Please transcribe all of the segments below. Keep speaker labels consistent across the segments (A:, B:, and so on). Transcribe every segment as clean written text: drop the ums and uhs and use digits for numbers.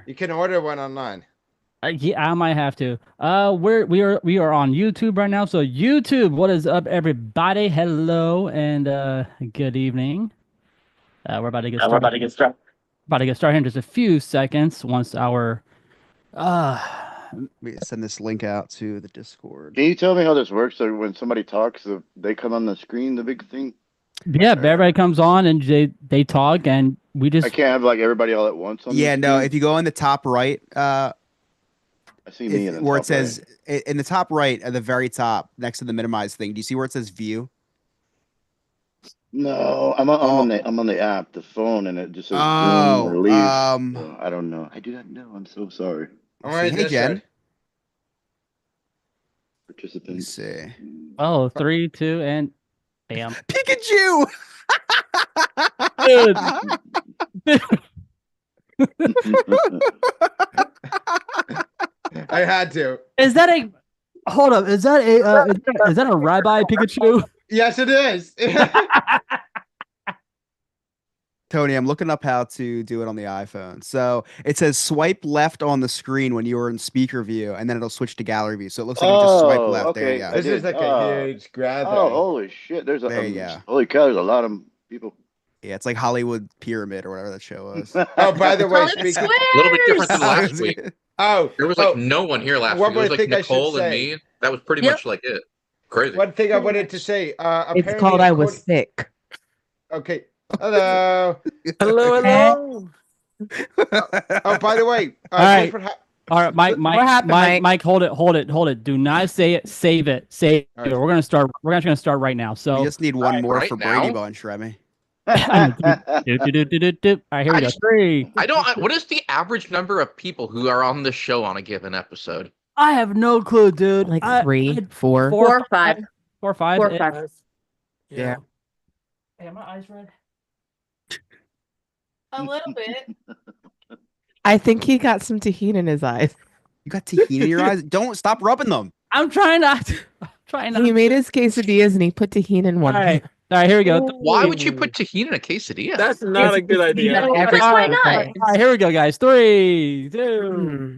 A: You can order one online.
B: Yeah, I might have to. We are on YouTube right now. So YouTube, what is up, everybody? Hello and good evening. We're about to get
C: We're
B: started.
C: about to get started.
B: About to get started in just a few seconds. Once our uh
D: We send this link out to the Discord.
C: Can you tell me how this works? So when somebody talks, they come on the screen, the big thing.
B: yeah, everybody comes on and they talk and we
C: I
B: just
C: can't have like everybody all at once on the
D: Yeah, no,
C: screen.
D: if you go in the top right,
C: I see me in the
D: where it
C: top
D: says in the top right at the very top next to the minimize thing, do you see where it says view?
C: No, I'm
D: Oh,
C: on the app, the phone, and it just says Zoom or
D: oh,
C: leave. So I don't know. I do not know. I'm so sorry,
A: I'm
D: let's see.
A: already
D: Hey, Jen.
A: Discord.
D: Let me
C: participants.
D: see.
B: oh 3, 2, and bam.
D: Pikachu!
B: Dude,
A: I had to.
B: is that a hold up? Is that a Rabbi Pikachu?
A: Yes, it is.
D: Tony, I'm looking up how to do it on the iPhone. So it says swipe left on the screen when you are in speaker view, and then it'll switch to gallery view. So it looks like you just swipe
C: Oh,
D: left. There you
C: okay.
D: go.
C: I
A: This is
C: did.
A: like a huge grab
C: Oh,
A: thing.
C: holy shit! There's a
D: There you go.
C: holy cow. There's a lot of people.
D: Yeah, it's like Hollywood Pyramid or whatever that show was.
A: Oh, by the way,
E: Hollywood
A: speaking.
E: Squares.
F: A little bit different than
D: I
F: last
D: was-
F: week.
A: Oh,
F: There was like no one here last
A: one
F: week. It was
A: more
F: like
A: thing I should
F: Nicole and
A: say.
F: me. That was pretty
E: Yep.
F: much like it. Crazy.
A: one thing I wanted to say.
G: It's
A: Apparently,
G: called I was
A: according-
G: sick.
A: Okay. Hello.
F: Hello, hello.
A: Oh, by the way,
B: All right.
A: guess what
B: All right, Mike,
G: What happened, Mike?
B: Hold it. Do not say it. Save it. Save
A: All
B: it.
A: right.
B: We're gonna start. We're actually gonna start right now.
D: We
B: So,
D: just need one more
F: right
D: for
F: now?
D: Brady Bunch, Remy.
B: do. All right, here we go. 3.
F: I don't. What is the average number of people who are on the show on a given episode?
B: I have no clue, dude.
G: Like
B: I-
G: 3, 4.
E: 4 or 5.
B: 4 or 5.
E: 4 or 5.
G: Yeah.
B: Hey, are my eyes red?
E: A little bit.
G: I think he got some tahini in his eyes.
D: You got tahini in your eyes? Don't stop rubbing them.
B: I'm trying not. I'm trying not.
G: He made his quesadillas and he put tahini in
B: All
G: one.
B: right. All right. Here we go.
F: Why would you put tahini in a quesadilla?
H: That's not a good idea.
G: Yeah, every
E: Why
G: single
E: not?
G: day.
B: All right. Here we go, guys. 3, 2.
G: Hmm.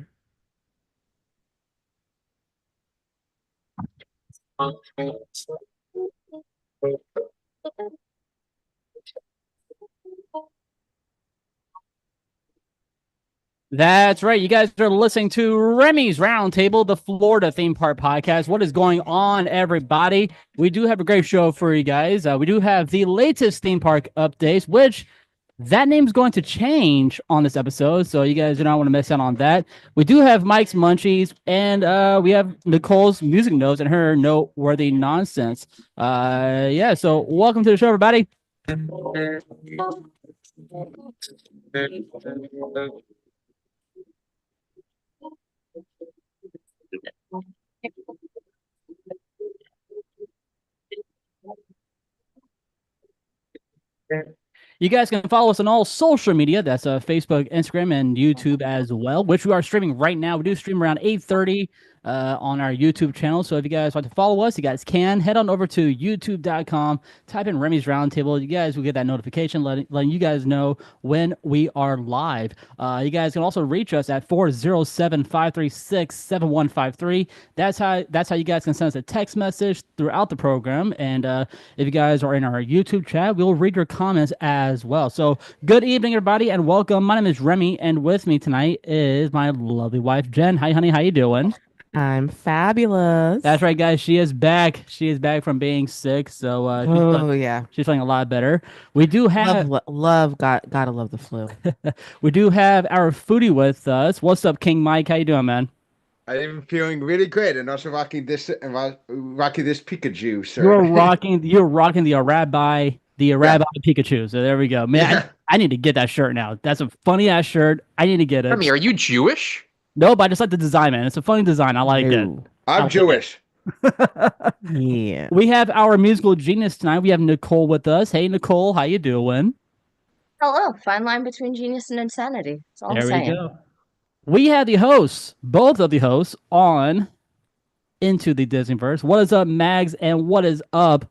B: That's right. You guys are listening to Remy's Roundtable, the Florida theme park podcast. What is going on, everybody? We do have a great show for you guys. We do have the latest theme park updates, which that name's going to change on this episode. So you guys do not want to miss out on that. We do have Mike's Munchies, and we have Nicole's music notes and her noteworthy nonsense. Yeah. So welcome to the show, everybody. You guys can follow us on all social media. That's Facebook, Instagram, and YouTube as well, which we are streaming right now. We do stream around 8:30 on our YouTube channel. So if you guys want to follow us, you guys can head on over to youtube.com, type in Remy's Roundtable. You guys will get that notification letting you guys know when we are live. You guys can also reach us at 407-536-7153. That's how you guys can send us a text message throughout the program. And if you guys are in our YouTube chat, we'll read your comments as well. So good evening, everybody, and welcome. My name is Remy, and with me tonight is my lovely wife, Jen. Hi, honey. How you doing?
G: I'm fabulous.
B: That's right, guys. She is back. She is back from being sick, so
G: Yeah.
B: she's feeling a lot better. We do have
G: Gotta love the flu.
B: we do have our foodie with us. What's up, King Mike? How you doing, man?
A: I am feeling really great, and also rocking this Pikachu, sir.
B: You're rocking the Rabbi Pikachu. So there we go, man.
A: Yeah.
B: I need to get that shirt now. That's a funny ass shirt. I need to get it.
F: Remy, are you Jewish?
B: Nope, I just like the design, man. It's a funny design. I like it.
G: Ooh.
A: I'm Jewish.
G: Yeah.
B: We have our musical genius tonight. We have Nicole with us. Hey, Nicole, how you doing?
E: Hello. Fine line between genius and insanity. That's all I'm
B: There we
E: saying.
B: go. We have the hosts, both of the hosts, on Into the Disneyverse. What is up, Mags? And what is up,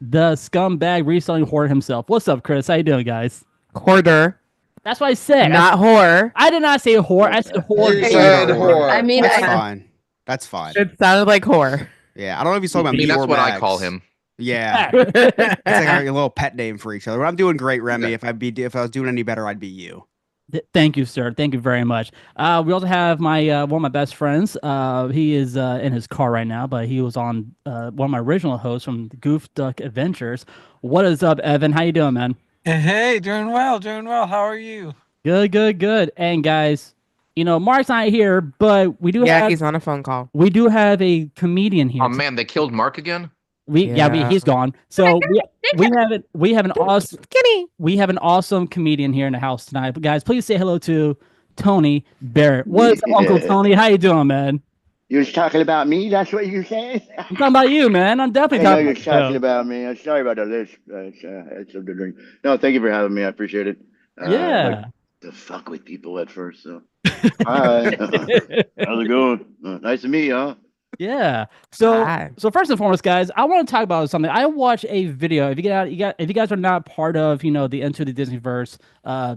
B: the scumbag reselling hoarder himself? What's up, Chris? How you doing, guys?
G: Hoarder.
B: That's what I said.
G: Not horror.
B: I did not say whore. I said whore.
A: You
C: Yeah,
A: said
C: yeah.
A: whore.
E: I mean,
D: That's
E: I,
D: fine. That's fine.
G: It sounded like horror.
D: Yeah, I don't know if he's talking
F: I
D: about
F: mean,
D: me
F: that's
D: or
F: what I
D: Mags.
F: call him.
D: Yeah,
B: Yeah.
D: it's like our little pet name for each other. But I'm doing great, Remy. If I was doing any better, I'd be you.
B: Thank you, sir. Thank you very much. We also have my one of my best friends. He is in his car right now, but he was on one of my original hosts from the Goof Duck Adventures. What is up, Evan? How you doing, man?
H: Hey, doing well, doing well. How are you?
B: Good, good, good. And guys, Mark's not here, but we do
G: Yeah,
B: have
G: he's on a phone call.
B: a comedian here.
F: Oh man, they killed Mark again.
B: He's gone. So we have an awesome
G: Skinny.
B: we have an awesome comedian here in the house tonight. But guys, please say hello to Tony Barrett. What's up, Uncle Tony? How you doing, man?
C: You was talking about me? That's what you said?
B: I'm talking about you, man. I'm
C: I
B: definitely
C: know
B: talking
C: you're
B: about
C: talking
B: you.
C: about me. I'm sorry about the list. It's something to drink. No, thank you for having me. I appreciate it.
B: Yeah.
C: Like to fuck with people at first. So, hi. How's it going? Nice to meet you. Huh?
B: Yeah. So
G: Hi.
B: first and foremost, guys, I want to talk about something. I watched a video. If you guys are not part of, the Into the Disneyverse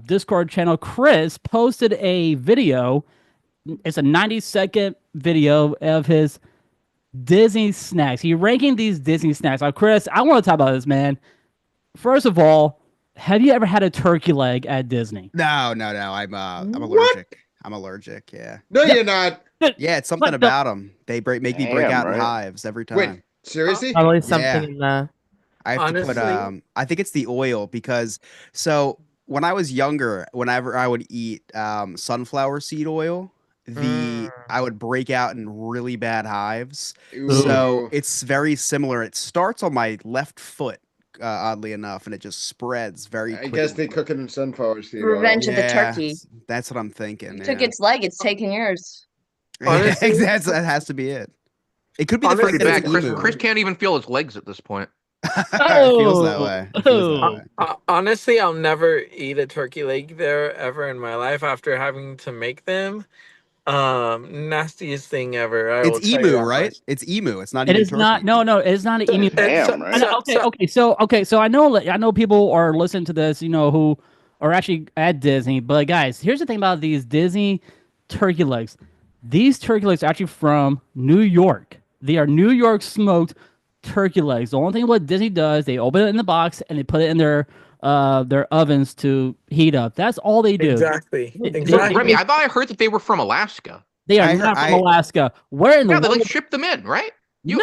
B: Discord channel, Chris posted a video. It's a 90-second video of his Disney snacks. He's ranking these Disney snacks. Now, Chris, I want to talk about this, man. First of all, have you ever had a turkey leg at Disney?
D: No. I'm allergic. I'm allergic. Yeah.
A: No, you're not.
D: Yeah, it's something
B: What the-
D: about them. They make me break
C: Damn,
D: out in
C: right?
D: hives every time.
A: Wait, seriously?
G: Probably something
D: Yeah.
G: in the.
D: I have to put
H: Honestly-
D: I think it's the oil because when I was younger, whenever I would eat sunflower seed oil, I would break out in really bad hives. So
A: Ooh.
D: it's very similar. It starts on my left foot, oddly enough, and it just spreads very
A: I
D: quickly.
A: guess they cook it in sunflower seed oil.
E: Revenge of the turkey.
D: That's what I'm thinking.
E: You took
D: yeah.
E: its leg, it's taking yours.
H: Honestly-
D: that has to be it. It could be the
H: Honestly,
D: fact that
F: Back,
D: it's
F: Chris,
D: emu.
F: Chris can't even feel his legs at this point.
D: It feels that way. It feels that
B: Oh.
D: way.
H: Honestly, I'll never eat a turkey leg there ever in my life after having to make them. Nastiest thing ever. I will
D: It's
H: tell you
D: emu,
H: that
D: right?
H: much.
D: It's emu. It's not
B: It
D: even
B: is not.
D: turkey.
B: No, it's not an emu.
H: It's-
C: Damn, right?
B: So I know people are listening to this, who are actually at Disney. But guys, here's the thing about these Disney turkey legs. These turkey legs are actually from New York. They are New York smoked turkey legs. The only thing what Disney does, they open it in the box and they put it in their ovens to heat up. That's all they do.
H: Exactly.
B: They-
H: Exactly.
F: Remy, I thought I heard that they were from Alaska.
B: They are
D: I
B: not
D: heard-
B: from Alaska. Where in the
F: Yeah, they
B: world?
F: like shipped them in, right?
B: No.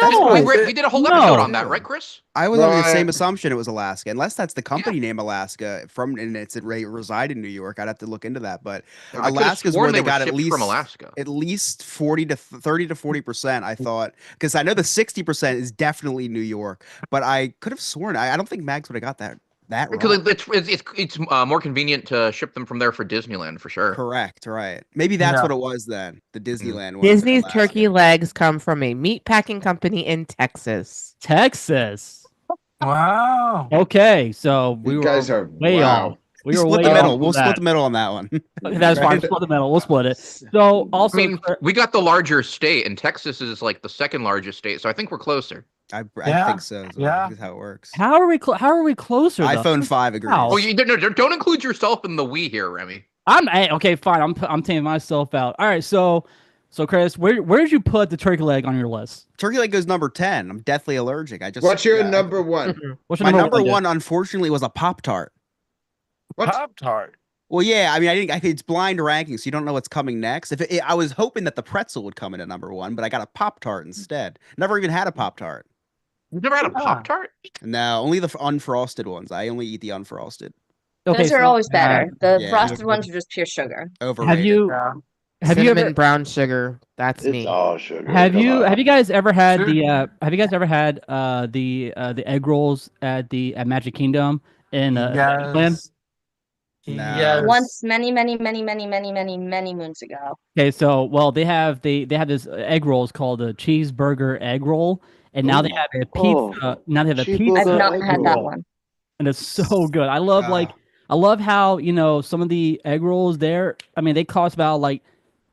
F: We did a whole episode
B: No.
F: on that, right, Chris?
D: I was under the
A: Right.
D: same assumption it was Alaska, unless that's the company name Alaska and it's reside in New York. I'd have to look into that, but
F: I could've
D: Alaska's
F: sworn
D: where they
F: were
D: got at
F: shipped
D: least
F: from Alaska.
D: 40 to 30 to 40%. I thought because I know the 60% is definitely New York, but I could have sworn I don't think Mags would have got that
F: Because
D: wrong.
F: it's more convenient to ship them from there for Disneyland for sure.
D: Correct, right? Maybe that's
H: Yeah.
D: what it was then. The Disneyland one.
G: Disney's turkey legs come from a meat packing company in Texas.
B: Texas.
H: Wow.
B: Okay, so we
A: You
B: were
A: guys are
B: way
A: wow.
B: off. We
D: We
B: were
D: split
B: way
D: the
B: off
D: middle.
B: on
D: We'll
B: that.
D: split the middle on that one.
B: That's fine.
D: Right?
B: Split the middle. We'll split it. So also,
F: I mean, we got the larger state, and Texas is like the second largest state, so I think we're closer.
D: I
H: Yeah,
D: think so. As well.
H: yeah.
D: That's how it works.
B: how are we? How are we closer? though?
D: iPhone 5 agrees.
B: How?
F: Oh, don't include yourself in the we here, Remy.
B: Okay. Fine. I'm taking myself out. All right. So Chris, where did you put the turkey leg on your list?
D: Turkey leg goes number 10. I'm deathly allergic.
A: What's your number one?
B: What's your
D: My number
B: one?
D: one, unfortunately, was a Pop Tart.
A: What?
H: Pop Tart.
D: Well, yeah, I mean, it's blind ranking, so you don't know what's coming next. I was hoping that the pretzel would come in at number one, but I got a Pop Tart instead. Never even had a Pop Tart.
F: You've never had a
H: Ah.
F: Pop Tart?
D: No, only the unfrosted ones. I only eat the unfrosted.
B: Okay,
E: Those are
B: so,
E: always better. The
D: yeah.
E: frosted ones are just pure sugar.
D: Overrated.
B: Have you
H: Yeah.
B: have you
G: Cinnamon
B: ever
G: brown sugar? That's
C: It's
G: me.
C: all sugar.
B: have
C: Come
B: you
C: on.
B: have you guys ever had
H: Sure.
B: the egg rolls at Magic Kingdom in Disneyland?
H: Yes.
D: No.
H: Yes.
E: Once, many moons ago.
B: Okay, so they have this egg rolls called a cheeseburger egg roll, and now they
C: Ooh.
B: have a pizza.
C: Oh,
B: Now they have a
E: I've
B: pizza,
E: not
C: egg
E: had that
C: roll.
E: one.
B: and it's so good. I love I love how some of the egg rolls there. I mean, they cost about like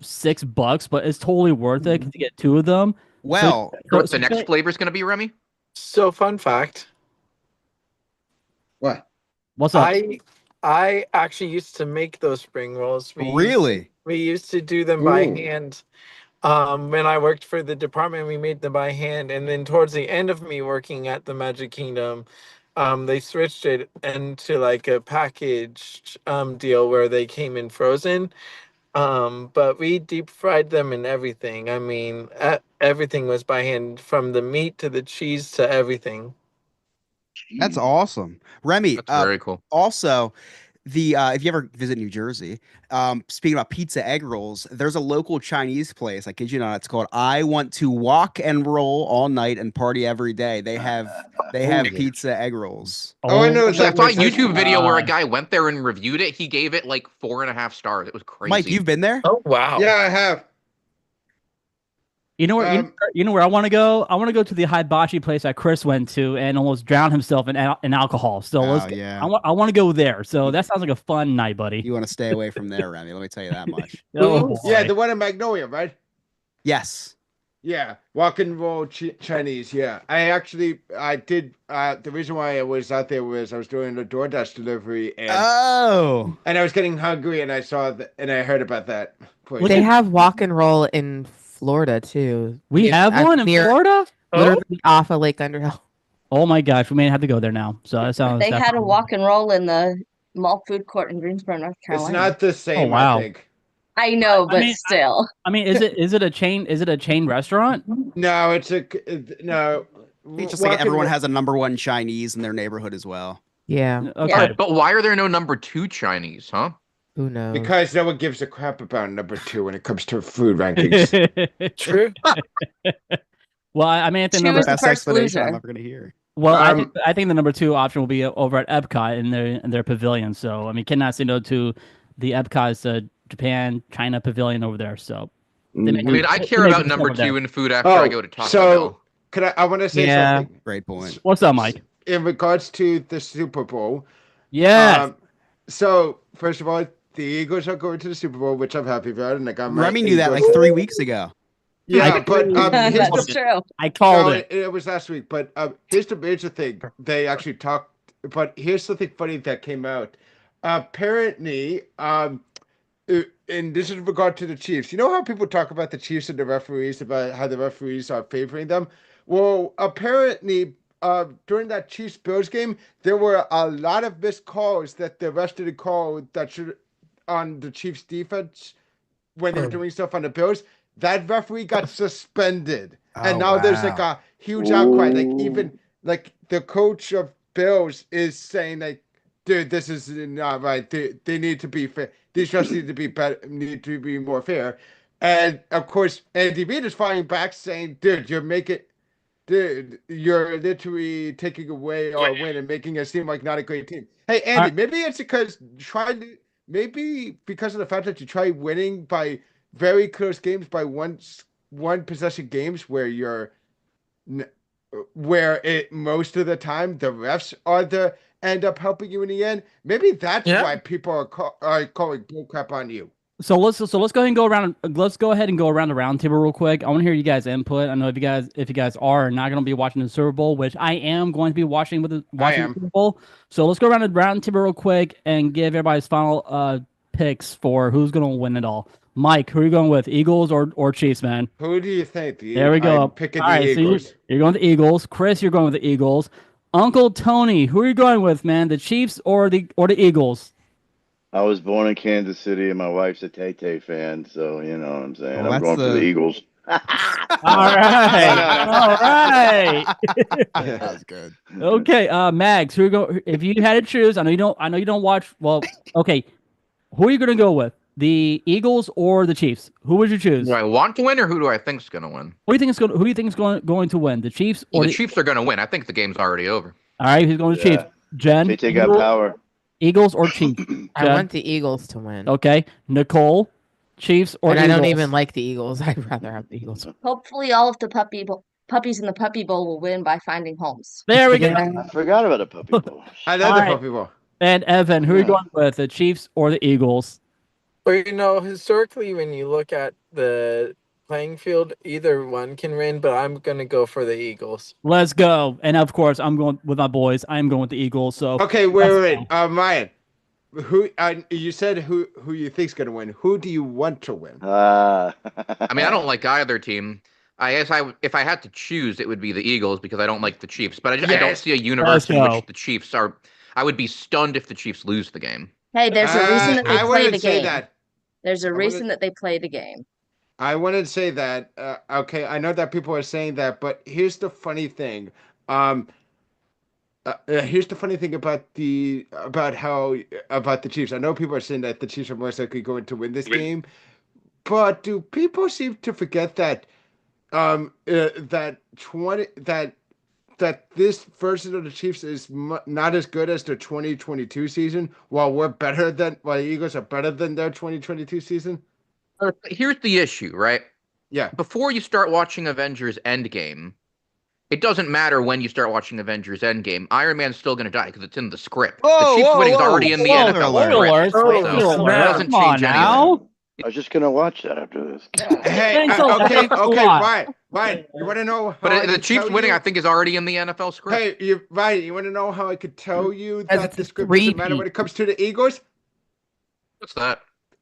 B: $6, but it's totally worth it to get two of them.
D: Well,
F: What the next flavor is going to be, Remy?
H: So fun fact.
A: What?
B: What's up?
H: I actually used to make those spring rolls.
D: Really?
H: We used to do them by
C: Ooh.
H: hand. When I worked for the department, we made them by hand, and then towards the end of me working at the Magic Kingdom, they switched it into like a packaged deal where they came in frozen. But we deep fried them and everything. I mean, everything was by hand, from the meat to the cheese to everything.
D: That's
C: Jeez.
D: awesome. Remy,
F: That's very cool.
D: also the if you ever visit New Jersey, speaking about pizza egg rolls, there's a local Chinese place, I kid you not, it's called I Want to Walk and Roll All Night and Party Every Day. They have
A: yeah.
D: pizza egg rolls.
A: Oh, I know
F: Actually, I
A: that
F: saw a
A: place.
F: YouTube video where a
B: God.
F: guy went there and reviewed it. He gave it like 4.5 stars. It was crazy.
D: Mike, you've been there?
H: Oh wow!
A: Yeah, I have.
B: You know where you know where I want to go? I want to go to the hibachi place that Chris went to and almost drowned himself in alcohol. So
D: Oh, yeah.
B: I want to go there. So that sounds like a fun night, buddy.
D: You want to stay away from there, Remy. Let me tell you that much.
B: Oh,
H: Ooh.
A: Yeah,
B: boy.
A: the one in Magnolia, right?
D: Yes.
A: Yeah, walk and roll Chinese. Yeah, I did. The reason why I was out there was I was doing a DoorDash delivery,
D: Oh.
A: and I was getting hungry, and I saw and I heard about that place.
G: They have walk and roll in Florida too.
B: We have one in
G: near-
B: Florida?
G: Literally off of Lake Underhill.
B: Oh my gosh, we may have to go there now. So that sounds.
E: They
B: that
E: had a
B: sounds-
E: walk and roll in the mall food court in Greensboro, North
A: It's
E: Carolina.
A: not the same.
B: wow.
A: I think.
E: I know, but
B: mean,
E: still.
B: I mean, is it a chain? Is it a chain restaurant?
A: No, no.
D: It's just
A: walk
D: like
A: and
D: everyone
A: roll-
D: has a #1 Chinese in their neighborhood as well.
G: Yeah.
B: Okay.
F: But why are there no number 2 Chinese, huh?
G: Who knows?
A: because no one gives a crap about number 2 when it comes to food rankings.
H: True.
B: Well, I mean, I think
E: Two
B: number
E: is the
D: Best
E: first
D: explanation I'm
E: loser.
D: ever going to hear.
B: well,
A: Um,
B: I think the number 2 option will be over at Epcot in their pavilion. So I mean, cannot say no to the Epcot's Japan China pavilion over there. So they may
F: I mean, I
B: they
F: care
B: may
F: about
B: put
F: number
B: over there.
F: 2 in food after I go to Taco Bell.
A: I want to say
B: Yeah.
A: something
D: Great point.
B: What's up, Mike?
A: in regards to the Super Bowl.
B: Yes.
A: So first of all, the Eagles are going to the Super Bowl, which I'm happy about, and I got my
D: Remy knew that like
A: Eagles-
D: 3 weeks ago.
A: Yeah, but here's
E: That's
A: the
E: true.
B: I called
A: no,
B: it.
A: it was last week, but here's the major thing. They actually talked, but here's something funny that came out. Apparently, and this is in regard to the Chiefs. You know how people talk about the Chiefs and the referees, about how the referees are favoring them? Well, apparently, during that Chiefs Bills game, there were a lot of missed calls that the rest of the call that should on the Chiefs defense when they were doing stuff on the Bills. That referee got suspended, and
D: Oh,
A: now there's like
D: wow.
A: a huge outcry. Like
C: Ooh.
A: even like the coach of Bills is saying like, dude, this is not right. They need to be fair. These refs need to be better. Need to be more fair. And of course, Andy Reid is fighting back, saying, dude, you're literally taking away our win and making us seem like not a great team. Hey, Andy, maybe it's because maybe because of the fact that you try winning by very close games by one possession games where most of the time the refs end up helping you in the end. Maybe that's
H: Yeah.
A: why people are calling bullcrap on you.
B: So let's go ahead and go around. Let's go ahead and go around the roundtable real quick. I want to hear you guys' input. I know if you guys are not going to be watching the Super Bowl, which I am going to be watching the Super Bowl. So let's go around the roundtable real quick and give everybody's final picks for who's going to win it all. Mike, who are you going with, Eagles or Chiefs, man?
A: Who do you think?
B: There we go.
A: I'm picking
B: All
A: the
B: right, so
A: Eagles.
B: you're going with the Eagles. Chris, you're going with the Eagles. Uncle Tony, who are you going with, man? The Chiefs or the Eagles?
C: I was born in Kansas City, and my wife's a Tay-Tay fan, so you know what I'm saying.
D: Well,
C: I'm
D: that's
C: going for the
D: the-
C: Eagles.
B: All right. All right.
D: That was good.
B: Okay, Mags, who are go? If you had to choose, I know you don't watch. Well, okay, who are you gonna go with? The Eagles or the Chiefs? Who would you choose?
F: Do I want to win, or who do I think is going to win?
B: Who do you think is going to win? The Chiefs or
F: The Chiefs are going to win. I think the game's already over.
B: All right, who's going to
C: Yeah.
B: Chiefs? Jen,
C: Tay-Tay got power.
B: Eagles or Chiefs?
G: I
B: Jen?
G: want the Eagles to win.
B: Okay, Nicole, Chiefs or
G: and I
B: Eagles?
G: don't even like the Eagles. I'd rather have the Eagles.
E: Hopefully, all of the puppies in the puppy bowl will win by finding homes.
B: There we go.
C: I forgot about a puppy bowl.
A: I love
B: All
A: the
B: right.
A: puppy ball.
B: And Evan, who are you
C: Yeah.
B: going with? The Chiefs or the Eagles?
H: Well, you know, historically, when you look at the playing field, either one can win, but I'm going to go for the Eagles.
B: Let's go. And of course, I'm going with my boys. I'm going with the Eagles. So
A: Okay, wait. Ryan, who you said who you think's gonna win. Who do you want to win?
F: I mean, I don't like either team. I guess if I had to choose, it would be the Eagles because I don't like the Chiefs. But I don't
A: Yes.
F: see a universe in
B: go.
F: which the Chiefs are. I would be stunned if the Chiefs lose the game.
E: Hey, there's a reason that they
A: I
E: play
A: wouldn't
E: the
A: say
E: game.
A: that.
E: There's a
A: I
E: reason
A: wouldn't-
E: that they play the game.
A: I wouldn't say that. Okay, I know that people are saying that, but here's the funny thing. Here's the funny thing about about the Chiefs. I know people are saying that the Chiefs are most likely going to win this game, but do people seem to forget that that 20 that this version of the Chiefs is not as good as the 2022 season, while the Eagles are better than their 2022 season?
F: Here's the issue, right?
A: Yeah.
F: Before you start watching Avengers Endgame, it doesn't matter when you start watching Avengers Endgame. Iron Man's still going to die because it's in the script. The Chiefs winning is already in the
D: Whoa,
F: NFL
D: spoiler
F: script.
H: alert.
F: So
H: Oh,
F: it
H: snap.
F: doesn't
B: Come on
F: change anything.
B: now.
C: I was just gonna watch that after this.
A: Hey,
B: Thanks a lot.
A: okay,
B: Thanks a
A: okay,
B: lot.
A: Ryan, you want to know how
F: But
A: I
F: the
A: could
F: Chiefs
A: tell
F: winning,
A: you?
F: I think, is already in the NFL script.
A: Hey, Ryan, you want to know how I could tell you
G: Because
A: that
G: it's
A: the
G: a
A: script doesn't matter
G: three-peat.
A: when it comes to the Eagles?
F: What's that?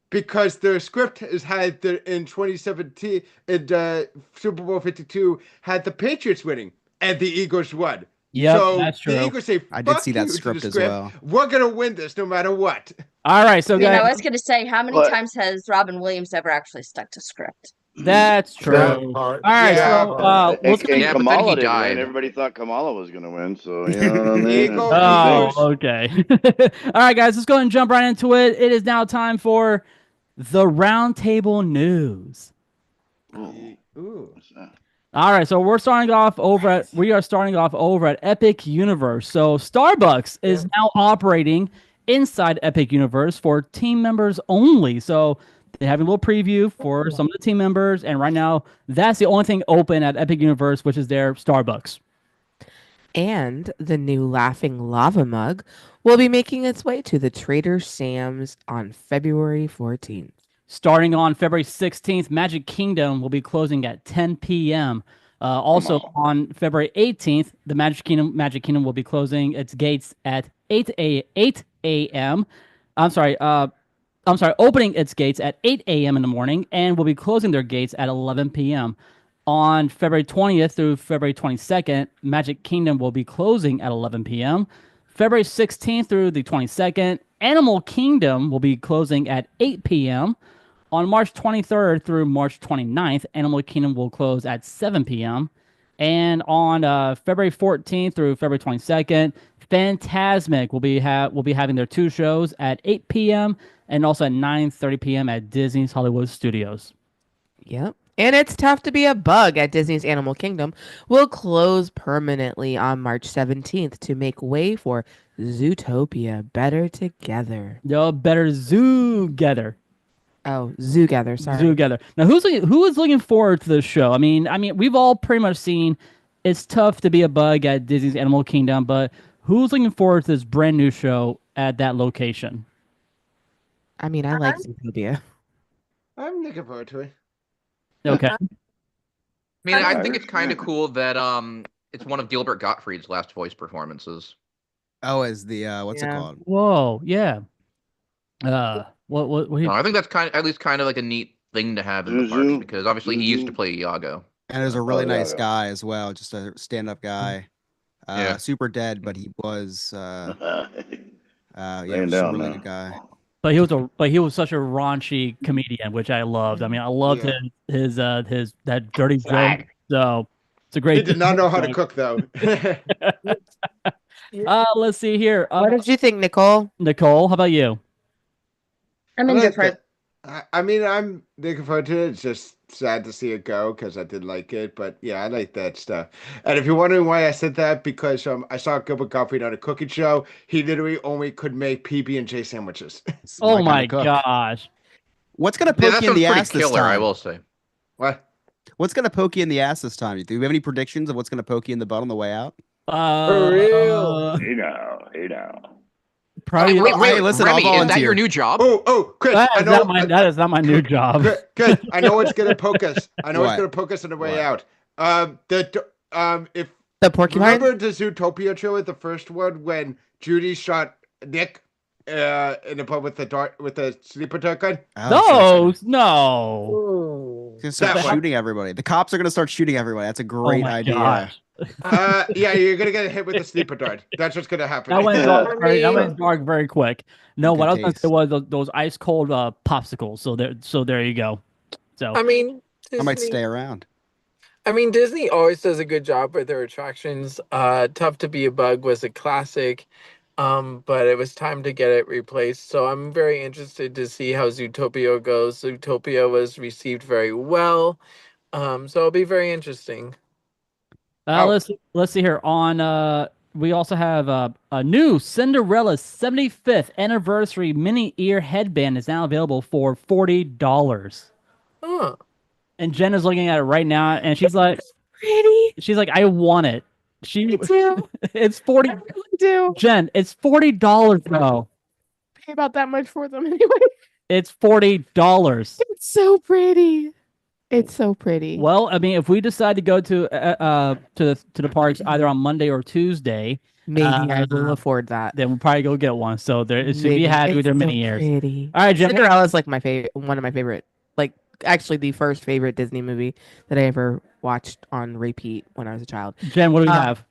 A: Because the script has had in 2017 in Super Bowl 52 had the Patriots winning and the Eagles won.
B: Yep,
A: So
B: that's
A: the
B: true.
A: Eagles say,
D: I did
A: "Fuck
D: see that
A: you" to
D: script
A: the
D: as
A: script.
D: well.
A: We're gonna win this no matter what.
B: All right, so
E: I mean, I
B: guys,
E: was going to say, how many
C: But-
E: times has Robin Williams ever actually stuck to script?
B: that's true.
H: That
B: All
H: part.
B: right,
A: Yeah.
B: so let's
C: And
B: go.
F: Yeah, but then
C: Kamala
F: he
C: didn't
F: died.
C: win. Everybody thought Kamala was gonna win, so you know what I mean.
A: Eagle-
B: Oh,
A: Eagles.
B: okay. All right, guys, let's go ahead and jump right into it. It is now time for the Roundtable News.
A: Ooh.
C: What's that?
B: All right, so we are starting off over at Epic Universe. So Starbucks is now operating inside Epic Universe for team members only. So they have a little preview for some of the team members, and right now that's the only thing open at Epic Universe, which is their Starbucks.
G: And the new Laughing Lava Mug will be making its way to the Trader Sam's on February 14th.
B: Starting on February 16th, Magic Kingdom will be closing at 10 p.m. Also on February 18th, the Magic Kingdom will be closing its gates at 8 a.m. I'm sorry, opening its gates at 8 a.m. in the morning and will be closing their gates at 11 p.m. On February 20th through February 22nd, Magic Kingdom will be closing at 11 p.m. February 16th through the 22nd, Animal Kingdom will be closing at 8 p.m. On March 23rd through March 29th, Animal Kingdom will close at 7 p.m. And on February 14th through February 22nd, Fantasmic will be having their two shows at 8 p.m. and also at 9:30 p.m. at Disney's Hollywood Studios.
G: Yep. And It's Tough to Be a Bug at Disney's Animal Kingdom will close permanently on March 17th to make way for Zootopia Better Together.
B: Yo, better Zoogether.
G: Oh, Zoogether, sorry.
B: Zoogether. Now, who is looking forward to this show? I mean, we've all pretty much seen It's Tough to Be a Bug at Disney's Animal Kingdom, but who's looking forward to this brand new show at that location?
G: I mean, I like Zootopia.
A: I'm looking forward to it.
B: Okay.
F: I mean, I think it's kind of cool that it's one of Gilbert Gottfried's last voice performances.
D: Oh, as the what's it
G: Yeah.
D: called?
B: Whoa, yeah. What
F: No, I think that's at least kind of like a neat thing to have in the parks because obviously he used to play Iago.
D: And there's a really
C: yeah,
D: nice
C: yeah.
D: guy as well, just a stand-up guy.
F: Yeah.
D: Super dead, but he was yeah,
C: Laying
D: just a
C: down
D: really
C: now.
D: good guy.
B: But he was such a raunchy comedian, which I loved. I mean, I loved
A: Yeah.
B: his that dirty joke. So it's a great.
A: He did not know how to cook though.
B: Let's see here.
G: What did you think, Nicole?
B: Nicole, how about you?
E: I'm
A: I like
E: indifferent.
A: I mean, I'm looking forward to it. It's just sad to see it go because I did like it. But yeah, I like that stuff. And if you're wondering why I said that, because I saw Gilbert Gottfried on a cooking show. He literally only could make PB&J sandwiches.
D: It's
B: Oh
D: kinda
B: my
D: cook.
B: gosh.
D: What's gonna
F: Yeah,
D: poke
F: that
D: you in
F: sounds
D: the
F: pretty
D: ass this
F: killer, I
D: time?
F: will say.
A: What?
D: What's gonna poke you in the ass this time? Do you have any predictions of what's gonna poke you in the butt on the way out?
A: For real?
C: Hey now.
B: Probably.
D: Hey, listen, I'll
F: Remy, is that
D: volunteer.
F: your new job?
A: Oh, Chris,
B: That
A: I
B: is,
A: know.
B: that is not my new job.
A: Chris, I know it's gonna poke us. I know it's
D: What?
A: gonna poke us on the way
D: What?
A: out. If
G: The porcupine?
A: remember the Zootopia trailer, the first one when Judy shot Nick. in the pub with the sleeper token?
D: Oh, so
B: No, no.
H: Ooh.
D: it's gonna
A: That
D: start
A: one.
D: shooting everybody. The cops are gonna start shooting everybody. That's a
B: Oh
D: great
B: my
D: idea.
B: gosh.
A: Yeah, you're gonna get hit with the sleeper dart. That's what's gonna happen.
B: That went dark.
H: I
B: That
H: mean,
B: went dark very quick. No, what
D: Good
B: I was gonna say
D: taste.
B: was those ice cold popsicles. So there you go. So
H: I mean,
D: I might
H: Disney.
D: stay around.
H: I mean, Disney always does a good job with their attractions. Tough to Be a Bug was a classic, but it was time to get it replaced. So I'm very interested to see how Zootopia goes. Zootopia was received very well, so it'll be very interesting.
A: Oh.
B: let's see here. On we also have a new Cinderella's 75th anniversary mini ear headband is now available for $40.
H: Huh.
B: And Jen is looking at it right now, and she's like,
G: Pretty.
B: I want it.
G: Me too.
B: It's 40.
G: I really do.
B: Jen, it's $40 though.
G: Pay about that much for them anyway.
B: It's $40.
G: It's so pretty. It's so pretty.
B: Well, I mean, if we decide to go to the parks either on Monday or Tuesday,
G: Maybe I will afford that.
B: then we'll probably go get one. So there, it should be
G: Maybe.
B: happy with
G: It's
B: their
G: so
B: mini ears.
G: pretty.
B: All right, Jen.
G: Cinderella's like my favorite, one of my favorite, like actually the first favorite Disney movie that I ever watched on repeat when I was a child.
B: Jen, what do we have?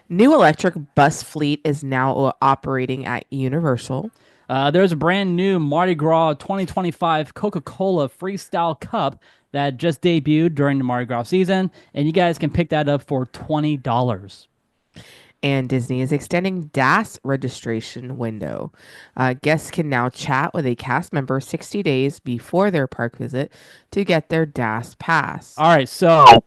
G: New electric bus fleet is now operating at Universal.
B: There's a brand new Mardi Gras 2025 Coca-Cola Freestyle Cup that just debuted during the Mardi Gras season, and you guys can pick that up for $20.
G: And Disney is extending DAS registration window. Guests can now chat with a cast member 60 days before their park visit to get their DAS pass.
B: All right, so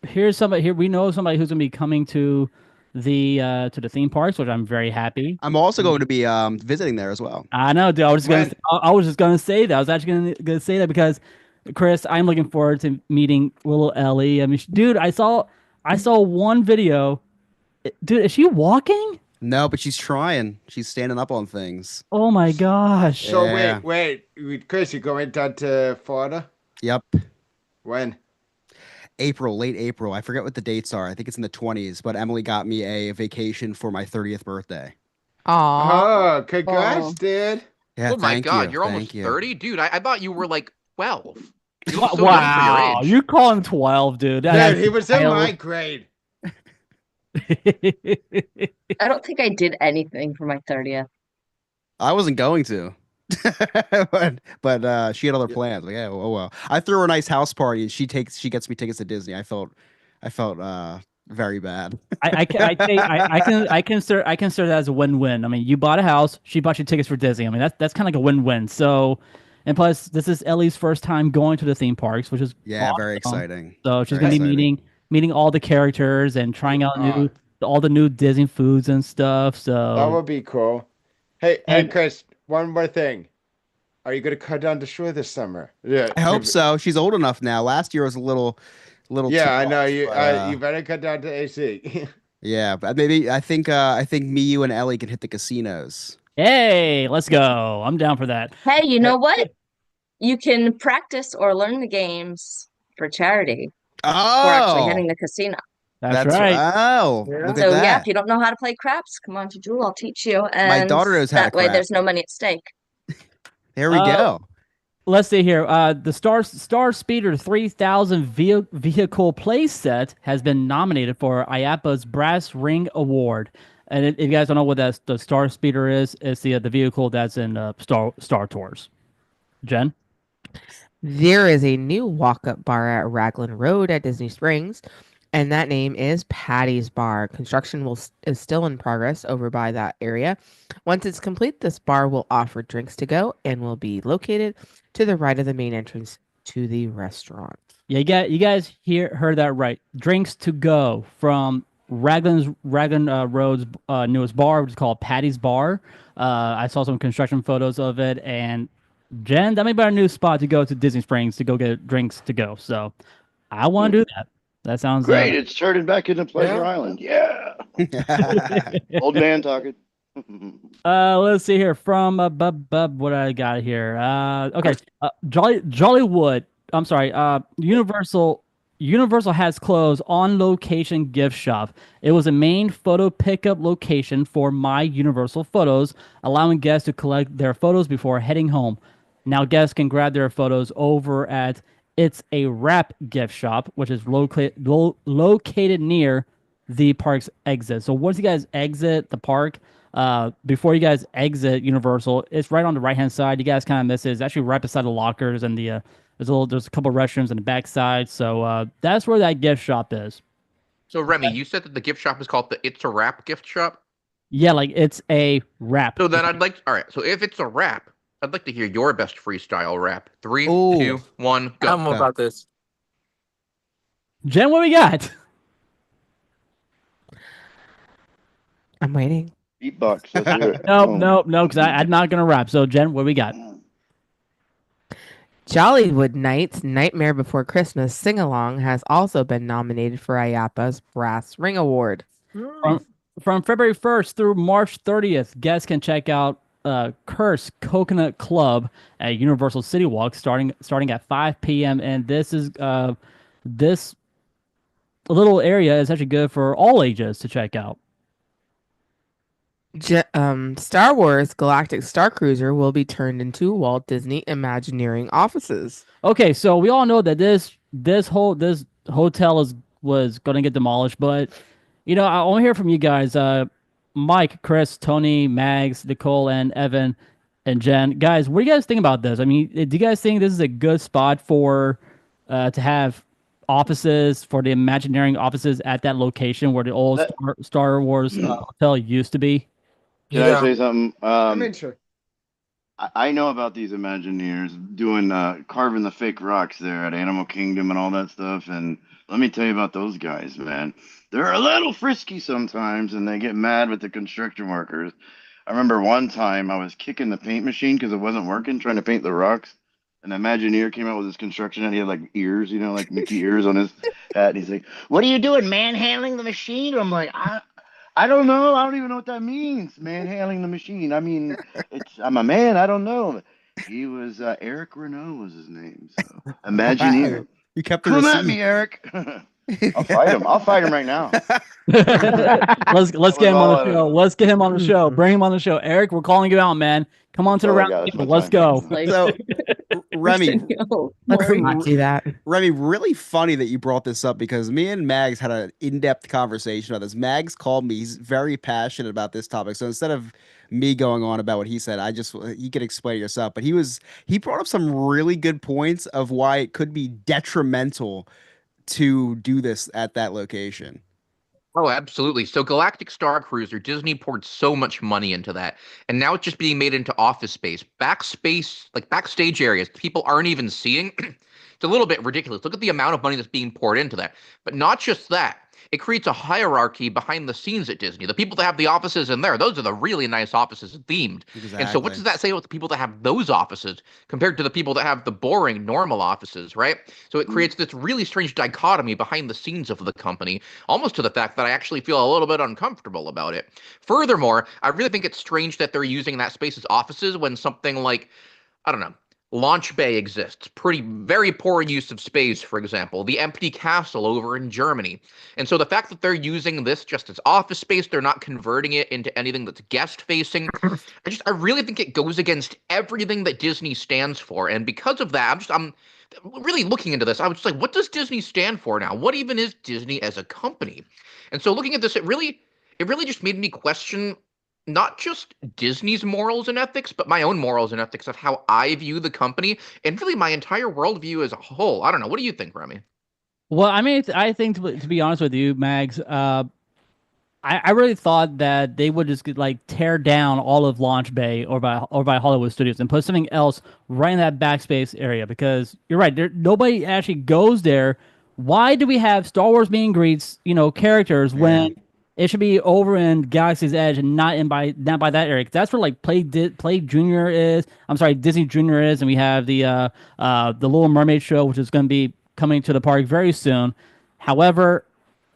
B: here's somebody here. We know somebody who's gonna be coming to the theme parks, which I'm very happy.
D: I'm also going to be visiting there as well.
B: I know, dude.
A: When?
B: I was just gonna say that. I was actually gonna say that because, Chris, I'm looking forward to meeting little Ellie. I mean, dude, I saw one video. Dude, is she walking?
D: No, but she's trying. She's standing up on things.
B: Oh my gosh.
A: So
D: Yeah.
A: wait, Chris, you going down to Florida?
D: Yep.
A: When?
D: Late April. I forget what the dates are. I think it's in the 20s, but Emily got me a vacation for my 30th birthday.
G: Aww.
A: Oh, congrats,
E: Oh.
A: dude.
D: Yeah,
F: Oh my
D: thank
F: God,
D: you.
F: you're almost
D: Thank you.
F: 30, dude. I thought you were like 12. You look so young for
B: Wow,
F: your age.
B: you call him 12, dude.
A: Dude, he was in my grade.
E: I don't think I did anything for my 30th.
D: I wasn't going to. but she had other plans. Like, yeah, oh well. I threw her a nice house party and she gets me tickets to Disney. I felt very bad.
B: I consider that as a win-win. I mean, you bought a house, she bought you tickets for Disney. I mean, that's kind of like a win-win. So, and plus, this is Ellie's first time going to the theme parks, which is
D: Yeah, very
B: awesome.
D: exciting.
B: So she's
D: Very
B: gonna be
D: exciting.
B: meeting all the characters and trying out all the new Disney foods and stuff.
A: That
B: So
A: would be cool. Hey,
B: And-
A: Chris, one more thing. Are you gonna cut down the shore this summer? Yeah.
D: I hope so. She's old enough now. Last year was a little
A: Yeah,
D: too
A: I know
D: much,
A: you.
D: but,
A: You better cut down to AC.
D: yeah, but maybe I think me, you, and Ellie can hit the casinos.
B: hey, let's go. I'm down for that.
E: Hey, you know what? You can practice or learn the games for charity or actually
D: Oh,
E: hitting the casino.
B: That's right.
D: Oh,
H: Yeah.
D: look
E: So
D: at
E: yeah,
D: that.
E: if you don't know how to play craps, come on to Jewel, I'll teach you.
D: My
E: And
D: daughter knows how to
E: that way
D: crap.
E: there's no money at stake.
D: There we
B: Uh,
D: go.
B: Let's see here. The Star Speeder 3000 vehicle playset has been nominated for IAPA's Brass Ring Award. And if you guys don't know what the Star Speeder is, it's the vehicle that's in Star Tours. Jen?
G: There is a new walk-up bar at Raglan Road at Disney Springs, and that name is Patty's Bar. Construction is still in progress over by that area. Once it's complete, this bar will offer drinks to go and will be located to the right of the main entrance to the restaurant.
B: Yeah, you guys heard that right. Drinks to go from Raglan Road's newest bar, which is called Patty's Bar. I saw some construction photos of it, and Jen, that may be our new spot to go to Disney Springs to go get drinks to go. So I want to do that. That sounds
C: Great, it's turning back into Pleasure
H: Yeah.
C: Island. Yeah. Old man talking.
B: Let's see here from what I got here. Okay, Jollywood. I'm sorry. Universal Universal has closed on location gift shop. It was a main photo pickup location for My Universal Photos, allowing guests to collect their photos before heading home. Now guests can grab their photos over at It's a Wrap gift shop, which is located near the park's exit. So once you guys exit the park, before you guys exit Universal, it's right on the right hand side. You guys kind of miss it. It's actually right beside the lockers and the there's a couple restrooms in the backside. So that's where that gift shop is.
F: So Remy, you said that the gift shop is called the It's a Wrap gift shop.
B: Yeah, like it's a wrap.
F: So then all right. So if it's a wrap, I'd like to hear your best freestyle rap. 3,
D: Ooh.
F: 2, 1, go.
H: Tell them about this.
B: Jen, what we got?
G: I'm waiting.
C: Beatbox. Let's hear it.
B: No, because I'm not gonna rap. So Jen, what we got?
G: Jollywood Nights Nightmare Before Christmas Sing Along has also been nominated for IAPA's Brass Ring Award.
B: From February 1st through March 30th, guests can check out Curse Coconut Club at Universal City Walk starting at 5 p.m. And this little area is actually good for all ages to check out.
G: Star Wars Galactic Star Cruiser will be turned into Walt Disney Imagineering offices.
B: Okay, so we all know that this hotel was going to get demolished, but I want to hear from you guys, Mike, Chris, Tony, Mags, Nicole, and Evan, and Jen. Guys, what do you guys think about this? I mean, do you guys think this is a good spot for to have offices for the Imagineering offices at that location where the old Star Wars hotel used to be?
C: Can I say something?
A: I'm in sure.
C: I know about these Imagineers doing carving the fake rocks there at Animal Kingdom and all that stuff. And let me tell you about those guys, man. They're a little frisky sometimes, and they get mad with the construction workers. I remember one time I was kicking the paint machine because it wasn't working, trying to paint the rocks. An Imagineer came out with his construction hat. He had like ears, like Mickey ears on his hat. And he's like, "What are you doing, manhandling the machine?" I'm like, I don't know. I don't even know what that means, manhandling the machine. I mean, I'm a man. I don't know. He was Eric Renault was his name. So Imagineer.
D: You kept the
C: Come at
D: receipt.
C: me, Eric. I'll fight him. I'll fight him right now.
B: Let's get him on the show. Let's get him on the show. Bring him on the show. Eric, we're calling you out, man. Come on to the round table. Let's go.
D: So, Remy,
G: Let's not do that.
D: Remy, really funny that you brought this up because me and Mags had an in-depth conversation about this. Mags called me. He's very passionate about this topic. So instead of me going on about what he said, you could explain it yourself. But he brought up some really good points of why it could be detrimental to do this at that location.
F: Oh, absolutely. So Galactic Star Cruiser, Disney poured so much money into that. And now it's just being made into office space. Backstage areas, people aren't even seeing. It's a little bit ridiculous. Look at the amount of money that's being poured into that. But not just that. It creates a hierarchy behind the scenes at Disney. The people that have the offices in there, those are the really nice offices themed.
D: Exactly.
F: And so what does that say about the people that have those offices compared to the people that have the boring normal offices, right? So it creates this really strange dichotomy behind the scenes of the company, almost to the fact that I actually feel a little bit uncomfortable about it. Furthermore, I really think it's strange that they're using that space as offices when something like, I don't know, Launch Bay exists. Very poor use of space, for example. The empty castle over in Germany. And so the fact that they're using this just as office space, they're not converting it into anything that's guest facing. I really think it goes against everything that Disney stands for. And because of that, I'm really looking into this. I was just like, what does Disney stand for now? What even is Disney as a company? And so looking at this, it really just made me question not just Disney's morals and ethics, but my own morals and ethics of how I view the company and really my entire worldview as a whole. I don't know. What do you think, Remy?
B: Well, I mean, I think to be honest with you, Mags, I really thought that they would just tear down all of Launch Bay or by Hollywood Studios and put something else right in that backspace area because you're right. Nobody actually goes there. Why do we have Star Wars meet and greets, characters when it should be over in Galaxy's Edge and not by that area? 'Cause that's where Play Junior is. I'm sorry, Disney Junior is, and we have the Little Mermaid show, which is going to be coming to the park very soon. However,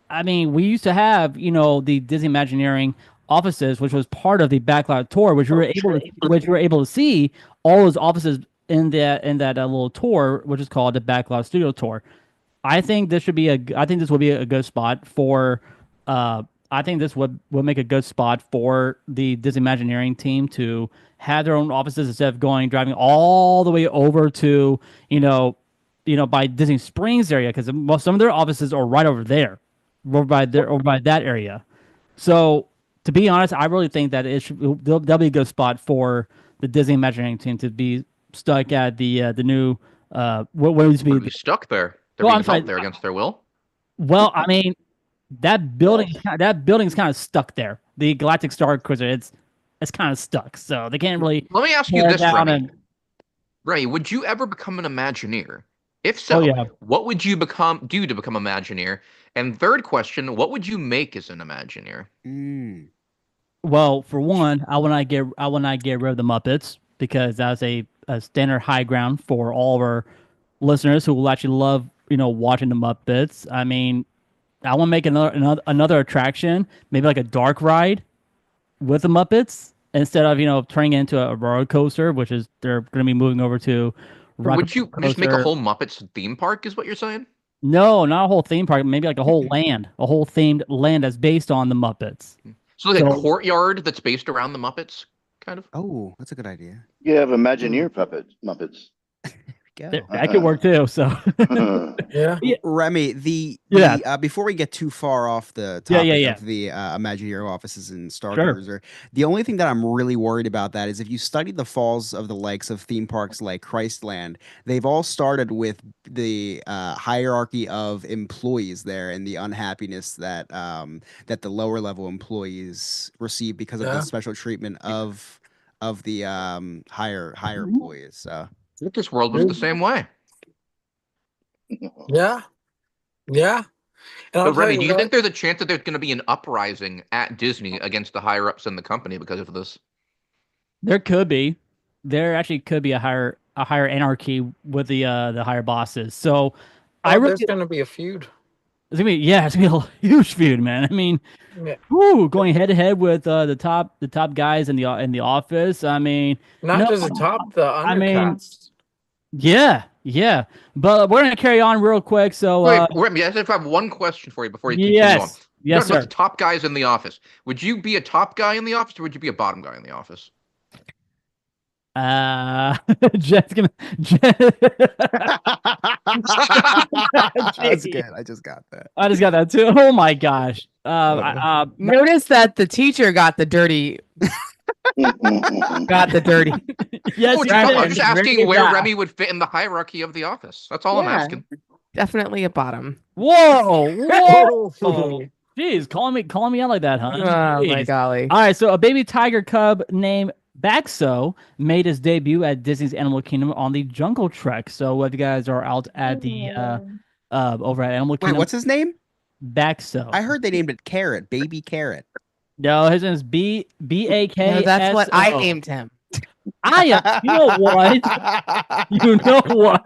B: I mean, we used to have the Disney Imagineering offices, which was part of the Backlot tour, which we were able to see all those offices in that little tour, which is called the Backlot Studio Tour. I think this should be I think this would be a good spot for. I think this would make a good spot for the Disney Imagineering team to have their own offices instead of driving all the way over to by Disney Springs area because some of their offices are right over there, over by that area. So to be honest, I really think that that'll be a good spot for the Disney Imagineering team to be stuck at the new what used to
F: Would
B: be.
F: be stuck there. They're
B: Well,
F: being
B: I'm sorry.
F: held there against their will.
B: Well, I mean that building's kind of stuck there. The Galactic Star Cruiser, it's kind of stuck, so they can't really
F: Let me ask you
B: tear
F: this,
B: down
F: Remy.
B: and.
F: Remy, would you ever become an Imagineer? If
B: Oh
F: so,
B: yeah.
F: what would you do to become Imagineer? And third question, what would you make as an Imagineer?
D: Mm.
B: Well, for one, I will not get rid of the Muppets because that's a standard high ground for all of our listeners who will actually love watching the Muppets. I mean, I want to make another attraction, maybe like a dark ride with the Muppets instead of turning it into a roller coaster, which is they're going to be moving over to rocket
F: Would you just make a
B: coaster.
F: whole Muppets theme park, is what you're saying?
B: No, not a whole theme park. Maybe like a whole land, a whole themed land that's based on the Muppets.
F: So like a
B: So
F: courtyard that's based around the Muppets, kind of?
D: Oh, that's a good idea.
C: You have Imagineer Muppets.
D: Go.
B: that could work too. So
H: Yeah.
B: yeah,
D: Remy, the
B: yeah,
D: before we get too far off the
B: yeah,
D: topic
B: yeah.
D: of the Imagineer offices in Star
B: Sure.
D: Cruiser, the only thing that I'm really worried about that is if you study the falls of the likes of theme parks like Christland, they've all started with the hierarchy of employees there and the unhappiness that the lower level employees receive because of the
H: Yeah.
D: special treatment of the higher employees. So.
F: I think this world was the same way.
H: Yeah. Yeah. And I'll
F: But
H: tell
F: Remy,
H: you
F: do you think
H: what.
F: there's a chance that there's going to be an uprising at Disney against the higher ups in the company because of this?
B: There could be. There actually could be a higher anarchy with the higher bosses. So I
H: Oh,
B: really
H: there's gonna be a feud.
B: it's gonna be a huge feud, man. I mean,
H: Yeah.
B: going head to head with the top guys in the office. I mean,
H: Not
B: no,
H: just the top, the
B: I mean,
H: undercast.
B: yeah. But we're gonna carry on real quick. So
F: Wait, Remy, I just have one question for you before you continue on.
B: yes,
F: You
B: yes,
F: talked about
B: sir.
F: the top guys in the office. Would you be a top guy in the office, or would you be a bottom guy in the office?
B: Jeff's gonna.
D: That's
B: Jeez.
D: good. I just got that.
B: I just got that too. Oh my gosh.
G: Notice that the teacher got the dirty. Got the dirty.
B: Yes,
F: Oh,
B: he
F: I'm
B: did.
F: just
B: Very
F: asking
B: good
F: where
B: job.
F: Remy would fit in the hierarchy of the office. That's all I'm
E: Yeah.
F: asking.
G: Definitely a bottom.
B: Whoa. Jeez, calling me out like that, huh?
G: Oh my
B: Jeez.
G: golly.
B: All right, so a baby tiger cub named Baxo made his debut at Disney's Animal Kingdom on the Jungle Trek. So if you guys are out at the over at Animal
D: Wait,
B: Kingdom,
D: what's his name?
B: Baxo.
D: I heard they named it Carrot, Baby Carrot.
B: No, his name is B-A-K.
G: No, that's what I named him.
B: You know what? You know what?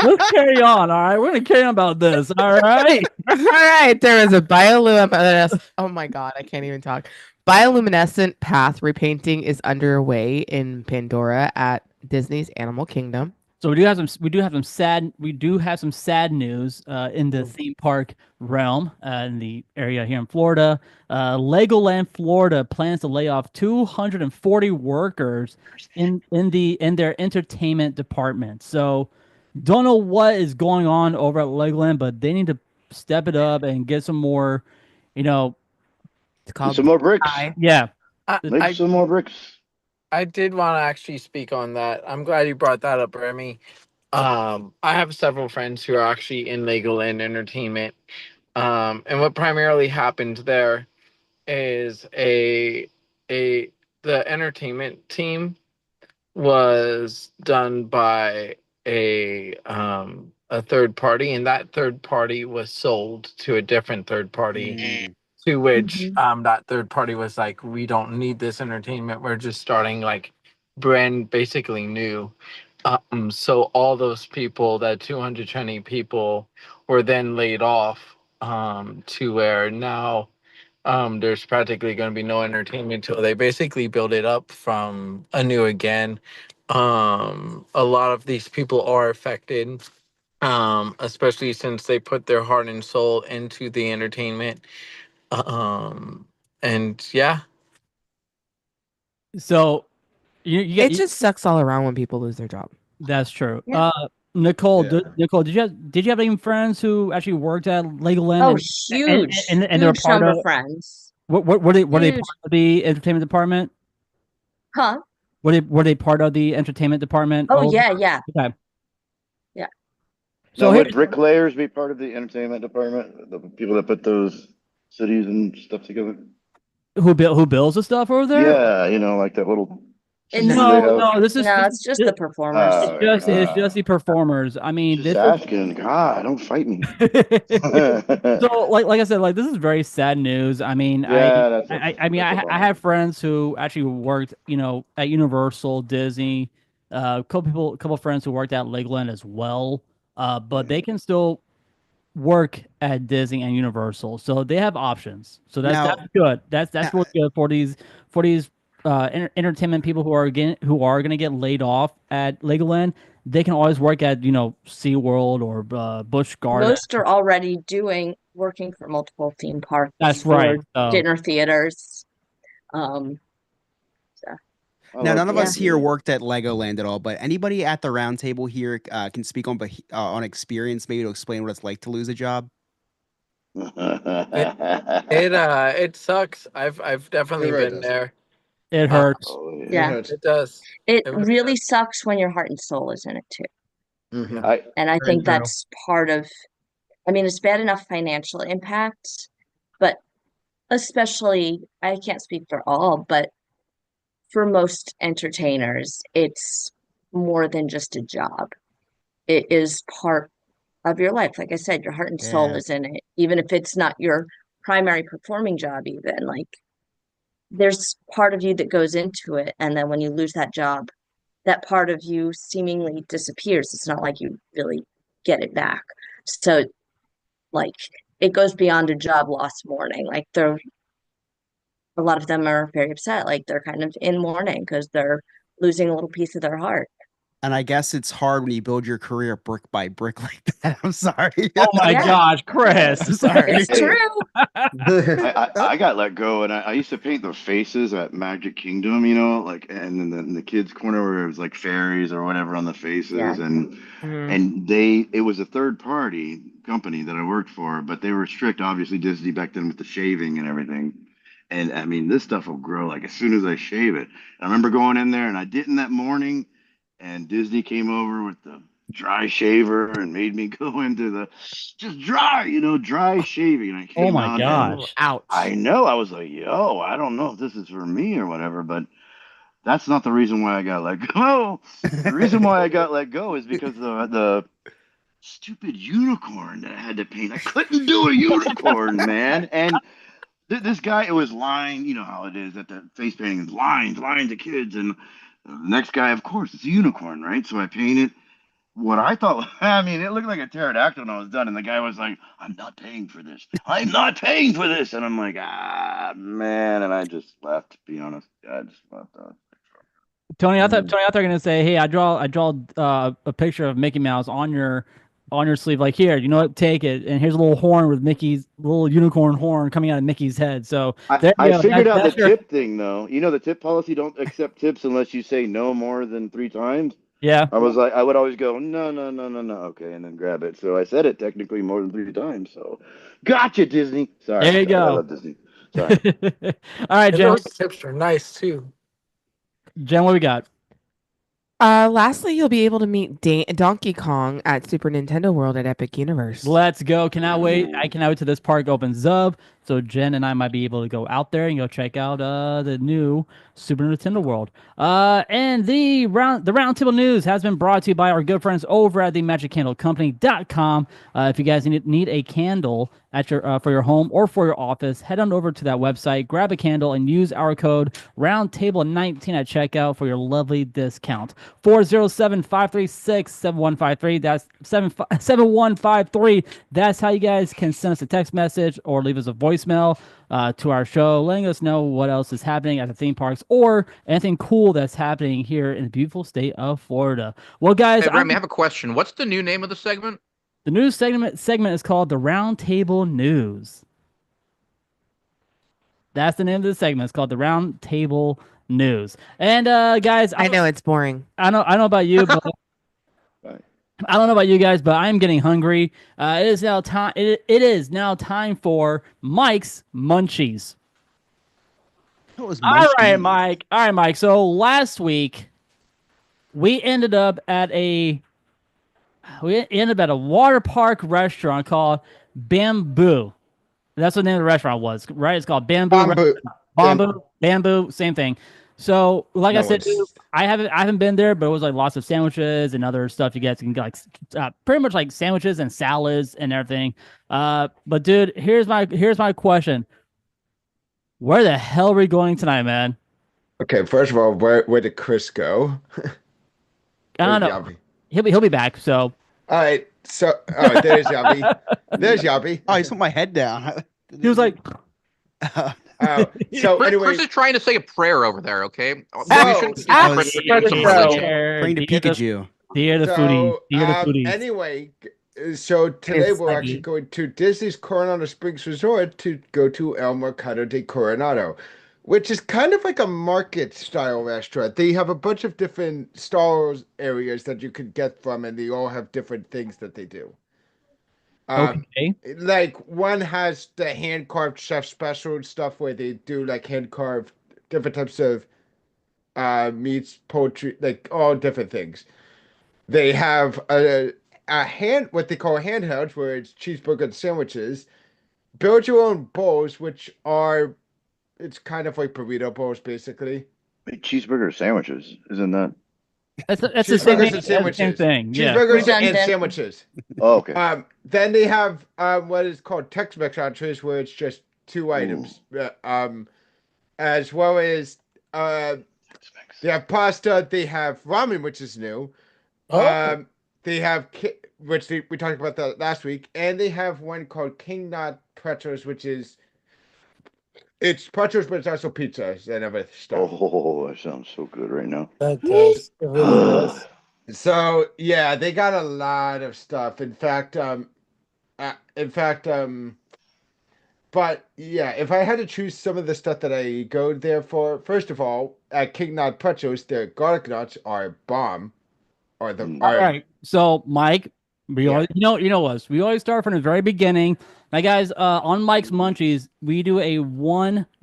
B: Let's carry on. All right, we're gonna carry on about this. All right.
G: All right, there is a bioluminescent. Oh my god, I can't even talk. Bioluminescent path repainting is underway in Pandora at Disney's Animal Kingdom.
B: So we do have some sad news in the theme park realm in the area here in Florida. Legoland Florida plans to lay off 240 workers in their entertainment department. So don't know what is going on over at Legoland, but they need to step it up and get some more,
G: It's called
C: Some more bricks.
B: yeah.
C: Make some more bricks.
H: I did want to actually speak on that. I'm glad you brought that up, Remy. I have several friends who are actually in Legoland Entertainment. And what primarily happened there is the entertainment team was done by a third party, and that third party was sold to a different third party. To which that third party was like, we don't need this entertainment. We're just starting like brand basically new. So all those people, that 220 people, were then laid off. To where now there's practically going to be no entertainment till they basically build it up from anew again. A lot of these people are affected especially since they put their heart and soul into the entertainment. And yeah,
B: So
G: It just sucks all around when people lose their job.
B: that's true.
E: Yeah.
B: Nicole,
A: Yeah.
B: Nicole, did you have any friends who actually worked at Legoland
E: Oh,
B: and
E: huge,
B: and they're
E: huge
B: part
E: number
B: of
E: of friends.
B: were they
E: Huge.
B: part of the entertainment department?
E: Huh?
B: Were they part of the entertainment department?
E: Oh,
B: Over?
E: yeah, yeah,
B: Okay.
E: yeah.
B: So
C: Now,
B: here,
C: would bricklayers be part of the entertainment department? The people that put those cities and stuff together?
B: who builds the stuff over there?
C: Yeah, like that little
E: It's
C: city they
B: No,
C: have.
B: no.
E: no, it's just the performers.
B: It's just the performers. I mean,
C: Just
B: this is
C: asking. God, don't fight me.
B: so like I said, like this is very sad news. I mean,
C: Yeah, that's a
B: I
C: bummer.
B: have friends who actually worked, at Universal, Disney. Couple friends who worked at Legoland as well. But they can still work at Disney and Universal, so they have options. So
D: Now,
B: that's good. That's
D: now,
B: really good for these entertainment people who are gonna get laid off at Legoland. They can always work at SeaWorld or Busch Garden.
E: Most are already working for multiple theme parks
B: That's right.
E: or
B: So
E: dinner theaters. Um, so,
C: I
D: now,
C: like
D: none of
C: that
D: us here
C: idea.
D: worked at Legoland at all, but anybody at the round table here can speak on experience, maybe to explain what it's like to lose a job.
H: it sucks. I've
A: It
H: definitely
A: really
H: been
A: does.
H: there.
B: it
H: Uh,
B: hurts.
C: Oh,
A: It
E: yeah,
A: hurts.
H: it does.
E: it
H: It really
E: really
H: does.
E: sucks when your heart and soul is in it too.
A: Mhm.
C: I
E: And I
B: Very
E: think
B: true.
E: that's part of, I mean, it's bad enough financial impact, but especially, I can't speak for all, but for most entertainers, it's more than just a job. It is part of your life. Like I said, your heart and soul
D: Yeah.
E: is in it, even if it's not your primary performing job, even like there's part of you that goes into it. And then when you lose that job, that part of you seemingly disappears. It's not like you really get it back. So, like, it goes beyond a job loss mourning. Like, a lot of them are very upset. Like, they're kind of in mourning because they're losing a little piece of their heart.
D: And I guess it's hard when you build your career brick by brick like that. I'm sorry.
B: Oh my
E: Yeah.
B: gosh,
D: I'm
B: Chris.
D: sorry.
E: It's
C: Hey,
E: true.
C: I got let go, and I used to paint the faces at Magic Kingdom, like, and in the kids' corner where it was like fairies or whatever on the faces,
E: Yeah.
G: Mhm.
C: and it was a third party company that I worked for, but they were strict, obviously Disney back then with the shaving and everything. And I mean, this stuff will grow like as soon as I shave it. I remember going in there and I didn't that morning, and Disney came over with the dry shaver and made me go into the just dry shaving. And I
B: Oh
C: came
B: my
C: out and
G: Ooh,
B: gosh.
C: I
G: ouch.
C: know I was like, yo, I don't know if this is for me or whatever, but that's not the reason why I got let go. The reason why I got let go is because the stupid unicorn that I had to paint. I couldn't do a unicorn, man. And this guy, it was line, you know how it is at the face painting is lines of kids. And the next guy, of course, it's a unicorn, right? So I painted what I thought, I mean, it looked like a pterodactyl when I was done. And the guy was like, I'm not paying for this. I'm not paying for this. And I'm like, man. And I just left, to be honest. I just left.
B: Tony,
A: Mhm.
B: Tony, I thought you were gonna say, "Hey, I draw a picture of Mickey Mouse on your sleeve. Like here, you know what? Take it, and here's a little horn with Mickey's little unicorn horn coming out of Mickey's head. So there you
C: I
B: go.
C: figured out the
B: That's your
C: tip thing, though. The tip policy don't accept tips unless you say no more than 3 times.
B: yeah.
C: I was like, I would always go, no, no, no, no, no, okay, and then grab it. So I said it technically more than 3 times. So, gotcha, Disney. Sorry,
B: There you
C: guys, I
B: go.
C: love Disney. Sorry.
B: All right,
H: And
B: Jen.
H: those tips are nice too.
B: Jen, what we got?
G: Lastly, you'll be able to meet Donkey Kong at Super Nintendo World at Epic Universe.
B: Let's go. Cannot wait. I
C: Ooh.
B: cannot wait till this park opens up. So Jen and I might be able to go out there and go check out the new Super Nintendo World. And the roundtable news has been brought to you by our good friends over at the MagicCandleCompany.com. If you guys need a candle at your for your home or for your office, head on over to that website, grab a candle, and use our code Roundtable19 at checkout for your lovely discount. 407-536-7153. That's 7153. That's how you guys can send us a text message or leave us a voicemail to our show, letting us know what else is happening at the theme parks or anything cool that's happening here in the beautiful state of Florida. Well, guys,
F: Hey, Remy, I have a question. What's the new name of the segment?
B: The news segment is called the Roundtable News. That's the name of the segment. It's called the Roundtable News. And guys,
G: I know it's boring.
B: I know about you, but
C: Right.
B: I don't know about you guys, but I'm getting hungry. It is now time. It is now time for Mike's Munchies.
D: That was
B: All right,
D: munchies.
B: Mike. All right, Mike. So last week we ended up at a water park restaurant called Bamboo. That's what the name of the restaurant was, right? It's called Bamboo. Bamboo, same thing. So, like I said, dude, I haven't been there, but it was like lots of sandwiches and other stuff. You guys can get like pretty much like sandwiches and salads and everything. But dude, here's my question: where the hell are we going tonight, man?
A: Okay, first of all, where did Chris go?
B: I don't know.
A: Yabi?
B: He'll be back. So,
A: All right, so there's Yabi. There's Yabi.
D: Oh, he put my head down.
B: he was like,
A: So
F: Chris,
A: anyway,
F: Chris is trying to say a prayer over there. Okay, we
A: So-
F: shouldn't give
D: I
F: Chris
D: was-
F: some religion.
D: Praying to Pikachu.
B: Dear the foodie. Dear the foodies.
A: anyway, so today
G: It's
A: we're
G: like
A: actually
G: you-
A: going to Disney's Coronado Springs Resort to go to El Mercado de Coronado, which is kind of like a market style restaurant. They have a bunch of different stalls areas that you could get from, and they all have different things that they do.
B: Okay.
A: Like one has the hand carved chef special and stuff where they do like hand carved different types of meats, poultry, like all different things. They have what they call handhelds, where it's cheeseburger and sandwiches. Build your own bowls, which are it's kind of like burrito bowls, basically.
C: Wait, cheeseburger sandwiches, isn't that?
B: That's the same
A: Cheeseburgers
B: thing.
A: and sandwiches.
B: Thing. Yeah.
A: Cheeseburgers and
E: Redundant.
A: sandwiches.
C: Oh, okay.
A: Then they have what is called Tex-Mex entrees, where it's just two items. As well as they have pasta. They have ramen, which is new.
H: Oh.
A: They have we talked about that last week, and they have one called King Nut Pretzels, which is it's pretzels, but it's also pizzas and other stuff.
C: Oh, that sounds so good right now.
H: That does. It really does.
A: So yeah, they got a lot of stuff. In fact, but yeah, if I had to choose some of the stuff that I go there for, first of all, at King Nut Pretzels, their garlic nuts are bomb. Or the
B: All right. So, Mike, we
A: Yeah.
B: always, you know us. We always start from the very beginning. Now, guys, on Mike's Munchies, we do a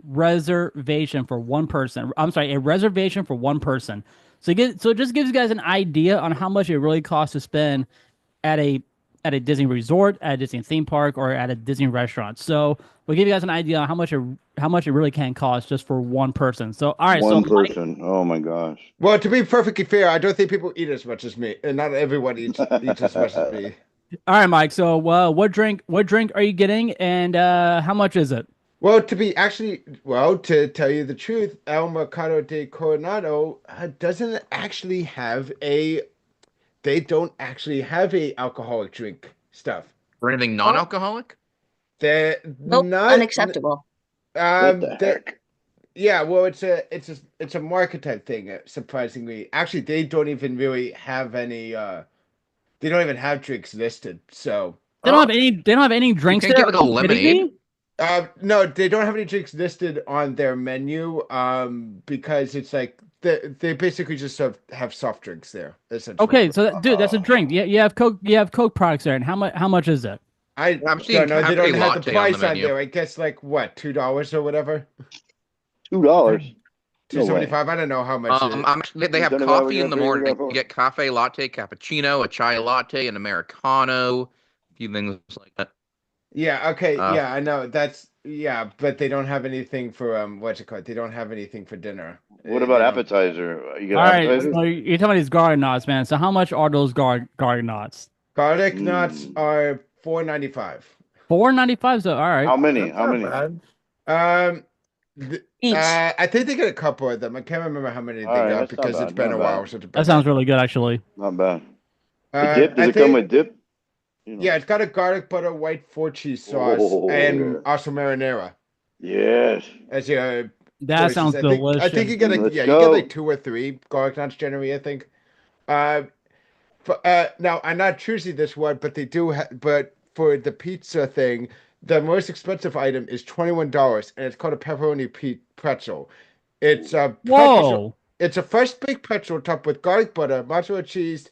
B: reservation for one person. I'm sorry, a reservation for one person. So it just gives you guys an idea on how much it really costs to spend at a Disney resort, at a Disney theme park, or at a Disney restaurant. So we'll give you guys an idea on how much it really can cost just for one person. So all right,
C: One
B: so Mike,
C: person. Oh my gosh.
A: Well, to be perfectly fair, I don't think people eat as much as me, and not everyone eats as much as me.
B: all right, Mike. So what drink are you getting, and how much is it?
A: Well, to tell you the truth, El Mercado de Coronado doesn't actually have a. They don't actually have a alcoholic drink stuff.
F: Or anything non-alcoholic?
A: They're
E: Nope,
A: not
E: unacceptable.
C: What the heck?
A: Yeah, well, it's a market type thing. Surprisingly, actually, they don't even really have any. They don't even have drinks listed. So
B: They don't have any. They don't have any drinks
F: can't
B: there.
F: get, like, a
B: Are you kidding
F: lemonade?
B: me?
A: no, they don't have any drinks listed on their menu. Because it's like they basically just have soft drinks there. Essentially.
B: Okay, so dude, that's a drink. You have Coke. You have Coke products there, and how much is it?
A: I
F: I'm seeing
A: don't know. They
F: cafe
A: don't have the
F: latte on the
A: price on
F: menu.
A: there. I guess like what, $2 or whatever.
C: $2.
A: $2.75. I don't know how much.
F: They have
C: Don't know why we
F: coffee in the
C: got
F: morning.
C: $3
F: You get cafe latte, cappuccino, a chai latte, an americano, a few things like that.
A: Yeah. Okay.
F: Uh,
A: Yeah, I know. But they don't have anything for what's it called? They don't have anything for dinner.
C: What
A: They
C: about
A: don't-
C: appetizer? You
B: All
C: got
B: right,
C: appetizer?
B: so you're talking about these garlic knots, man. So how much are those garlic knots?
A: Garlic nuts
C: Mm.
A: are $4.95.
B: $4.95. So all right.
C: How many?
H: That's
C: How
H: not
C: many?
H: bad.
E: Each.
A: I think they get a couple of them. I can't remember how many they
C: All right,
A: got
C: that's not
A: because it's
C: bad,
A: been
C: not
A: a while
C: bad.
A: since it's been
B: That sounds really good, actually.
C: Not bad. The
A: Uh,
C: dip? Does
A: I
C: it come
A: think-
C: with dip? You know.
A: Yeah, it's got a garlic butter white 4-cheese sauce
C: Oh,
A: and
C: yeah.
A: also marinara
C: Yes.
A: as your
B: That
A: choices.
B: sounds
A: I think,
B: delicious.
A: I think you get
C: Let's
A: you
C: go.
A: get like 2 or 3 garlic nuts generally. I think. Now I'm not choosing this one, but they do. But for the pizza thing, the most expensive item is $21, and it's called a pepperoni pretzel. It's a pretzel.
B: Whoa.
A: It's a fresh baked pretzel topped with garlic butter, mozzarella cheese,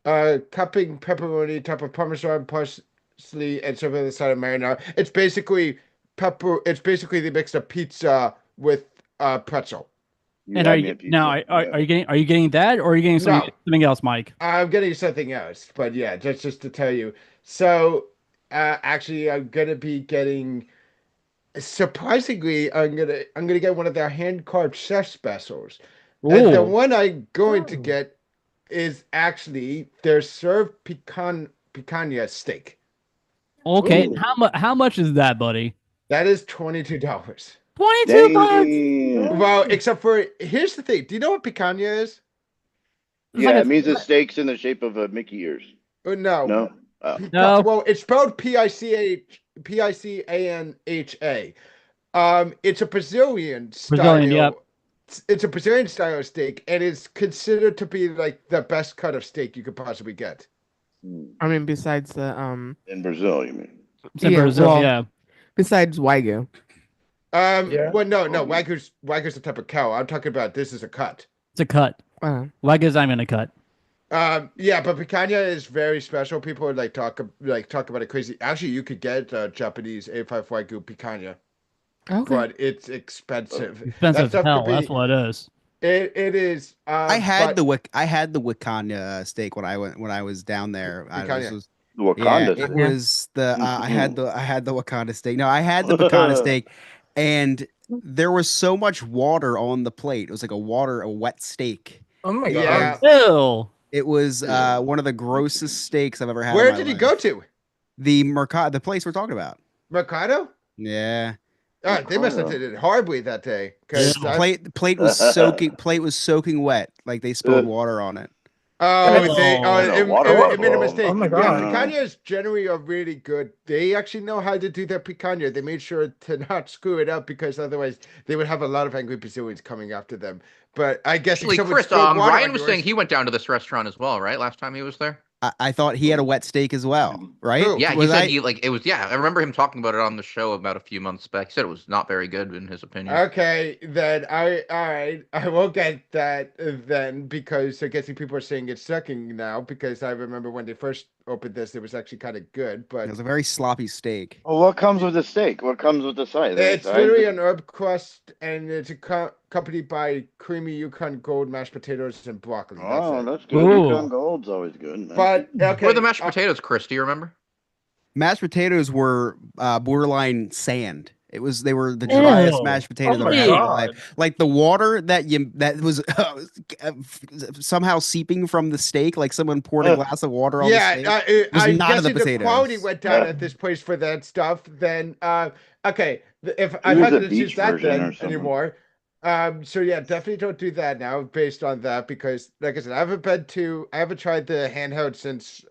A: cupping pepperoni, top of Parmesan, parsley, and served on the side of marinara. It's basically pepper. It's basically they mixed a pizza with pretzel.
C: You
B: And
C: had me at pizza.
B: are you getting that, or are you getting
A: No.
B: something else, Mike?
A: I'm getting something else, but yeah, just to tell you. So, actually, I'm gonna be getting. Surprisingly, I'm gonna get one of their hand carved chef specials, and the
B: Ooh.
A: one I'm going to
E: Oh.
A: get is actually their served picanha steak.
B: Okay.
E: Ooh.
B: And how much is that, buddy?
A: That is $22.
B: 22 bucks.
C: Dang.
A: Well, except for here's the thing. Do you know what picanha is?
B: It's like
C: Yeah,
B: a
C: it means the steak's in the shape of Mickey ears.
A: No.
C: No? Oh.
B: no.
A: Well, it's spelled Picanha. It's a Brazilian style.
B: Brazilian, yep.
A: It's a Brazilian style steak, and it's considered to be like the best cut of steak you could possibly get.
G: I mean, besides the
C: In Brazil, you mean?
B: It's in
G: yeah,
B: Brazil,
G: well,
B: yeah.
G: besides Wagyu.
H: Yeah.
A: Well, no,
C: Oh.
A: Wagyu's a type of cow. I'm talking about this is a cut.
B: It's a cut. Wagyu's I'm gonna cut.
A: Yeah, but picanha is very special. People talk about it crazy. Actually, you could get Japanese A5 Wagyu picanha,
G: Okay.
A: but it's expensive.
B: Expensive
A: stuff
B: hell.
A: could be-
B: That's what it is.
A: It is.
D: I had
A: but
D: I had the Wakanda steak when I was down there.
A: Picanha.
C: The
D: Yeah,
C: Wakanda
D: it
C: steak.
D: was the I had the Wakanda steak. No, I had the Wakanda steak, and there was so much water on the plate. It was like a wet steak.
H: Oh my
A: Yeah.
H: god.
B: Ew.
D: It was one of the grossest steaks I've ever had.
A: Where
D: in my
A: did he
D: life.
A: go to?
D: The place we're talking about.
A: Mercado?
D: Yeah,
A: They must have did it horribly that day. Because
B: Yeah.
D: plate was soaking wet. Like they spilled water on it.
A: it made a
H: Oh
A: mistake.
H: my
A: Yeah,
H: God.
A: picanhas generally are really good. They actually know how to do their picanha. They made sure to not screw it up because otherwise they would have a lot of angry Brazilians coming after them. But I guess
F: Actually,
A: someone
F: Chris,
A: spilled water
F: Ryan
A: on
F: was
A: yours-
F: saying he went down to this restaurant as well, right? Last time he was there.
D: I thought he had a wet steak as well, right?
A: Who?
F: Yeah, he
D: Was
F: said
D: I-
F: he like it was. Yeah, I remember him talking about it on the show about a few months back. He said it was not very good in his opinion.
A: Okay, then all right. I will get that then because I'm guessing people are saying it's sucking now because I remember when they first opened this, it was actually kind of good, but
D: It was a very sloppy steak.
C: Well, what comes with the steak? What comes with the side?
A: it's literally an herb crust and it's accompanied by creamy Yukon Gold mashed potatoes and broccoli.
C: Oh,
A: That's it.
C: that's good.
B: Ooh.
C: Yukon Gold's always good. Man.
A: But okay,
F: Where are the mashed potatoes, Chris? Do you remember?
D: Mashed potatoes were borderline sand. They were the driest
B: Ew.
D: mashed potatoes
H: Oh
D: I've
H: my
D: had in my
H: God.
D: life. Like the water that was somehow seeping from the steak, like someone poured a glass of water on the steak. was
A: I'm
D: not in the
A: guessing the quality
D: potatoes.
A: went down at this place for that stuff. Then okay, if
C: It
A: I'm
C: was
A: not
C: a
A: going to choose
C: beach
A: that
C: version or
A: then
C: something.
A: anymore. So yeah, definitely don't do that now based on that because like I said, I haven't tried the handheld since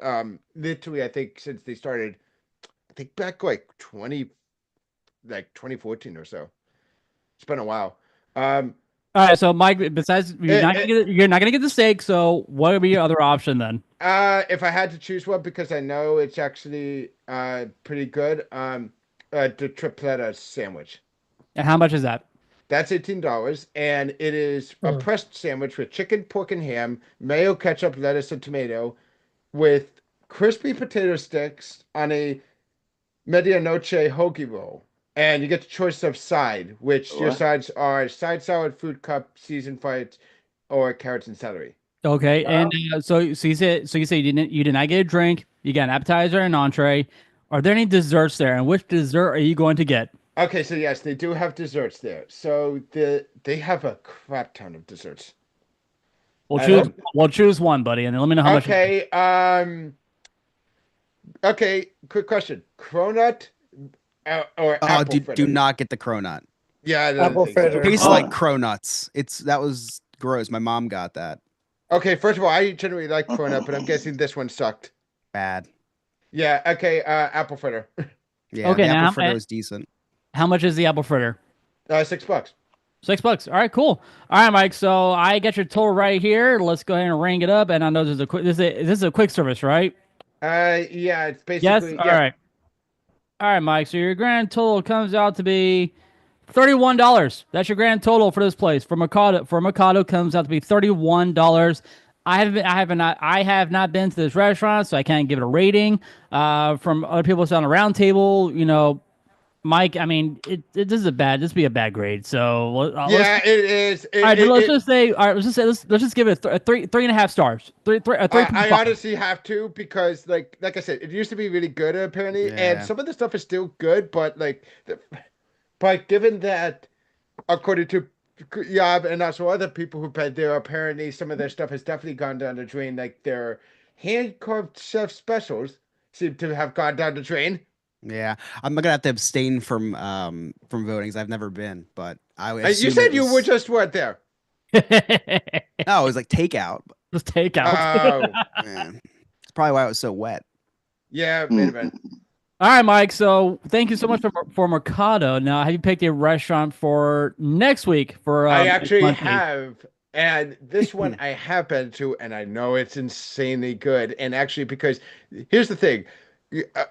A: literally I think since they started. I think back like 2014 or so. It's been a while.
B: All right, so Mike, besides you're not gonna get the steak, so what would be your other option then?
A: If I had to choose one because I know it's actually pretty good, the tripletta sandwich.
B: And how much is that?
A: That's $18, and it is a pressed sandwich with chicken, pork, and ham, mayo, ketchup, lettuce, and tomato, with crispy potato sticks on a medianoche hoagie roll. And you get the choice of side, which your
C: What?
A: sides are side salad, fruit cup, seasoned fried, or carrots and celery.
B: Okay, and so you say you did not get a drink, you got an appetizer and an entree. Are there any desserts there? And which dessert are you going to get?
A: Okay, so yes, they do have desserts there. So they have a crap ton of desserts.
B: We'll choose one, buddy, and then let me know how much.
A: Okay, okay, quick question. Cronut or
D: Oh,
A: apple
D: do
A: fritter?
D: not get the cronut.
A: Yeah, I didn't
H: Apple
A: think so.
H: fritter.
D: Tastes
H: Oh.
D: like cronuts. That was gross. My mom got that.
A: Okay, first of all, I generally like cronut, but I'm guessing this one sucked.
D: Bad.
A: Yeah, okay, apple fritter.
D: Yeah,
B: Okay,
D: the
B: now
D: apple fritter was decent.
B: How much is the apple fritter?
A: $6.
B: $6. All right, cool. All right, Mike. So I got your total right here. Let's go ahead and ring it up. And I know this is a quick. This is a quick service, right?
A: Yeah, it's
B: Yes.
A: basically
B: All
A: yeah.
B: right. All right, Mike. So your grand total comes out to be $31. That's your grand total for this place. For Mikado, comes out to be $31. I have not been to this restaurant, so I can't give it a rating. From other people on the round table, Mike, I mean, this is be a bad grade. So let's.
A: Yeah, it is.
B: All right, let's just say. All right, let's just give it a 3.5 stars. 3.5.
A: I honestly have to because like I said, it used to be really good apparently, and
D: Yeah.
A: some of the stuff is still good, but but given that according to Yob and also other people who've been there, apparently some of their stuff has definitely gone down the drain. Like their hand carved chef specials seem to have gone down the drain.
D: Yeah, I'm gonna have to abstain from voting 'cause I've never been, but I would
A: You
D: assume
A: said
D: it
A: you were
D: was.
A: just what there?
D: No, it was like takeout.
B: Just take out.
A: Oh,
D: Man, it's probably why it was so wet.
A: yeah, wait a minute.
B: All right, Mike. So thank you so much for Mercado. Now, have you picked a restaurant for next week? For
A: I actually
B: monthly?
A: have, and this one I have been to, and I know it's insanely good. And actually, because here's the thing,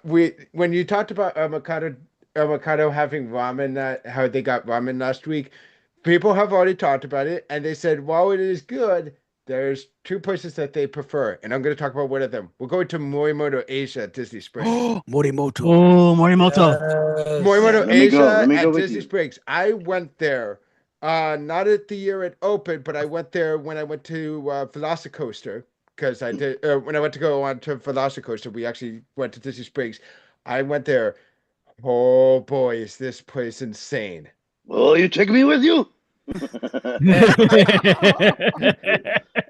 A: we when you talked about avocado having ramen, how they got ramen last week, people have already talked about it, and they said while it is good, there's two places that they prefer, and I'm going to talk about one of them. We're going to Morimoto Asia at Disney Springs.
D: Morimoto.
B: Oh, Morimoto.
H: Yes.
A: Morimoto
C: Let me go.
A: Asia
C: Let me
A: at
C: go with
A: Disney
C: you.
A: Springs. I went there, not at the year it opened, but I went there when I went to Velocicoaster because I did when I went to go on to Velocicoaster. We actually went to Disney Springs. I went there. Oh boy, is this place insane!
C: Will you take me with you?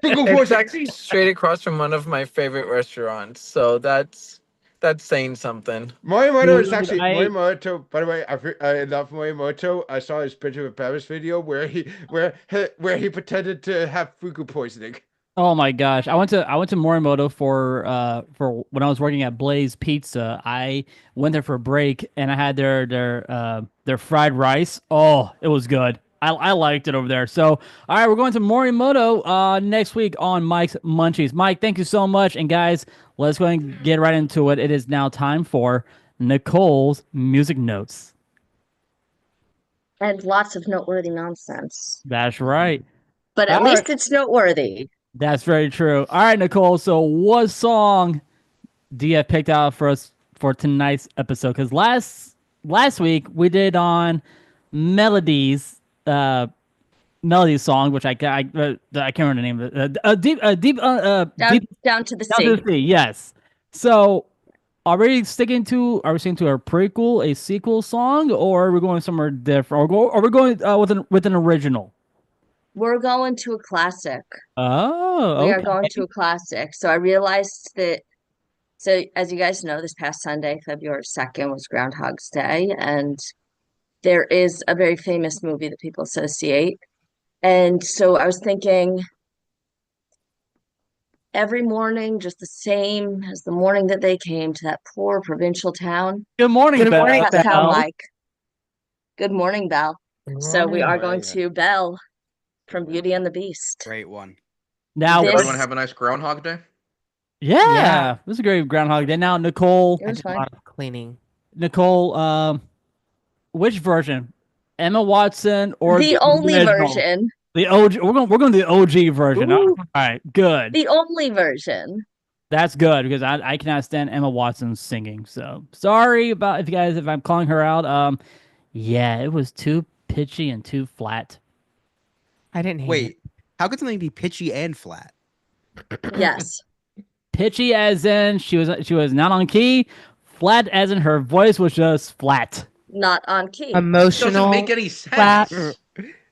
H: It's actually straight across from one of my favorite restaurants, so that's saying something.
A: Morimoto is
B: Dude,
A: actually Morimoto. By the way, I love Morimoto. I saw his Bridge of Paris video where he pretended to have fugu poisoning.
B: Oh my gosh. I went to Morimoto for when I was working at Blaze Pizza. I went there for a break and I had their fried rice. Oh, it was good. I liked it over there. So, all right, we're going to Morimoto next week on Mike's Munchies. Mike, thank you so much. And guys, let's go and get right into it. It is now time for Nicole's music notes.
E: And lots of noteworthy nonsense.
B: That's right.
E: But at
B: All
E: least
B: right.
E: it's noteworthy.
B: That's very true. All right, Nicole. So, what song do you have picked out for us for tonight's episode? Because last week we did on melodies, melody song, which I can't remember the name of it. Deep
E: Down to the
B: down to
E: sea.
B: the sea. Yes. So, are we sticking to a prequel, a sequel song, or are we going somewhere different? Or are we going with an original?
E: We're going to a classic.
B: Oh,
E: We are
B: okay.
E: going to a classic. So I realized that, so as you guys know, this past Sunday, February 2nd, was Groundhog's Day. And there is a very famous movie that people associate. And so I was thinking every morning, just the same as the morning that they came to that poor provincial town.
B: Good morning,
G: Good
B: Belle.
G: morning,
E: That's how
G: Belle.
E: like, good morning, Belle. So we are going
A: Morning.
E: to Belle from Beauty and the Beast.
D: Great one.
B: Now,
E: This-
F: Everyone have a nice Groundhog Day.
B: yeah, it was a great Groundhog Day. Now, Nicole,
E: It
G: I
E: was
G: did a
E: fine.
G: lot of cleaning.
B: which version? Emma Watson or
E: The only
B: original?
E: version.
B: The OG. We're going to the OG version.
G: Ooh.
B: All right, good.
E: The only version.
B: That's good because I cannot stand Emma Watson singing. So sorry about if I'm calling her out. Yeah, it was too pitchy and too flat.
G: I didn't hate it.
D: Wait, how could something be pitchy and flat?
E: Yes.
B: Pitchy as in she was not on key. Flat as in her voice was just flat.
E: Not on key.
G: Emotional.
F: Doesn't make any sense.
G: flat.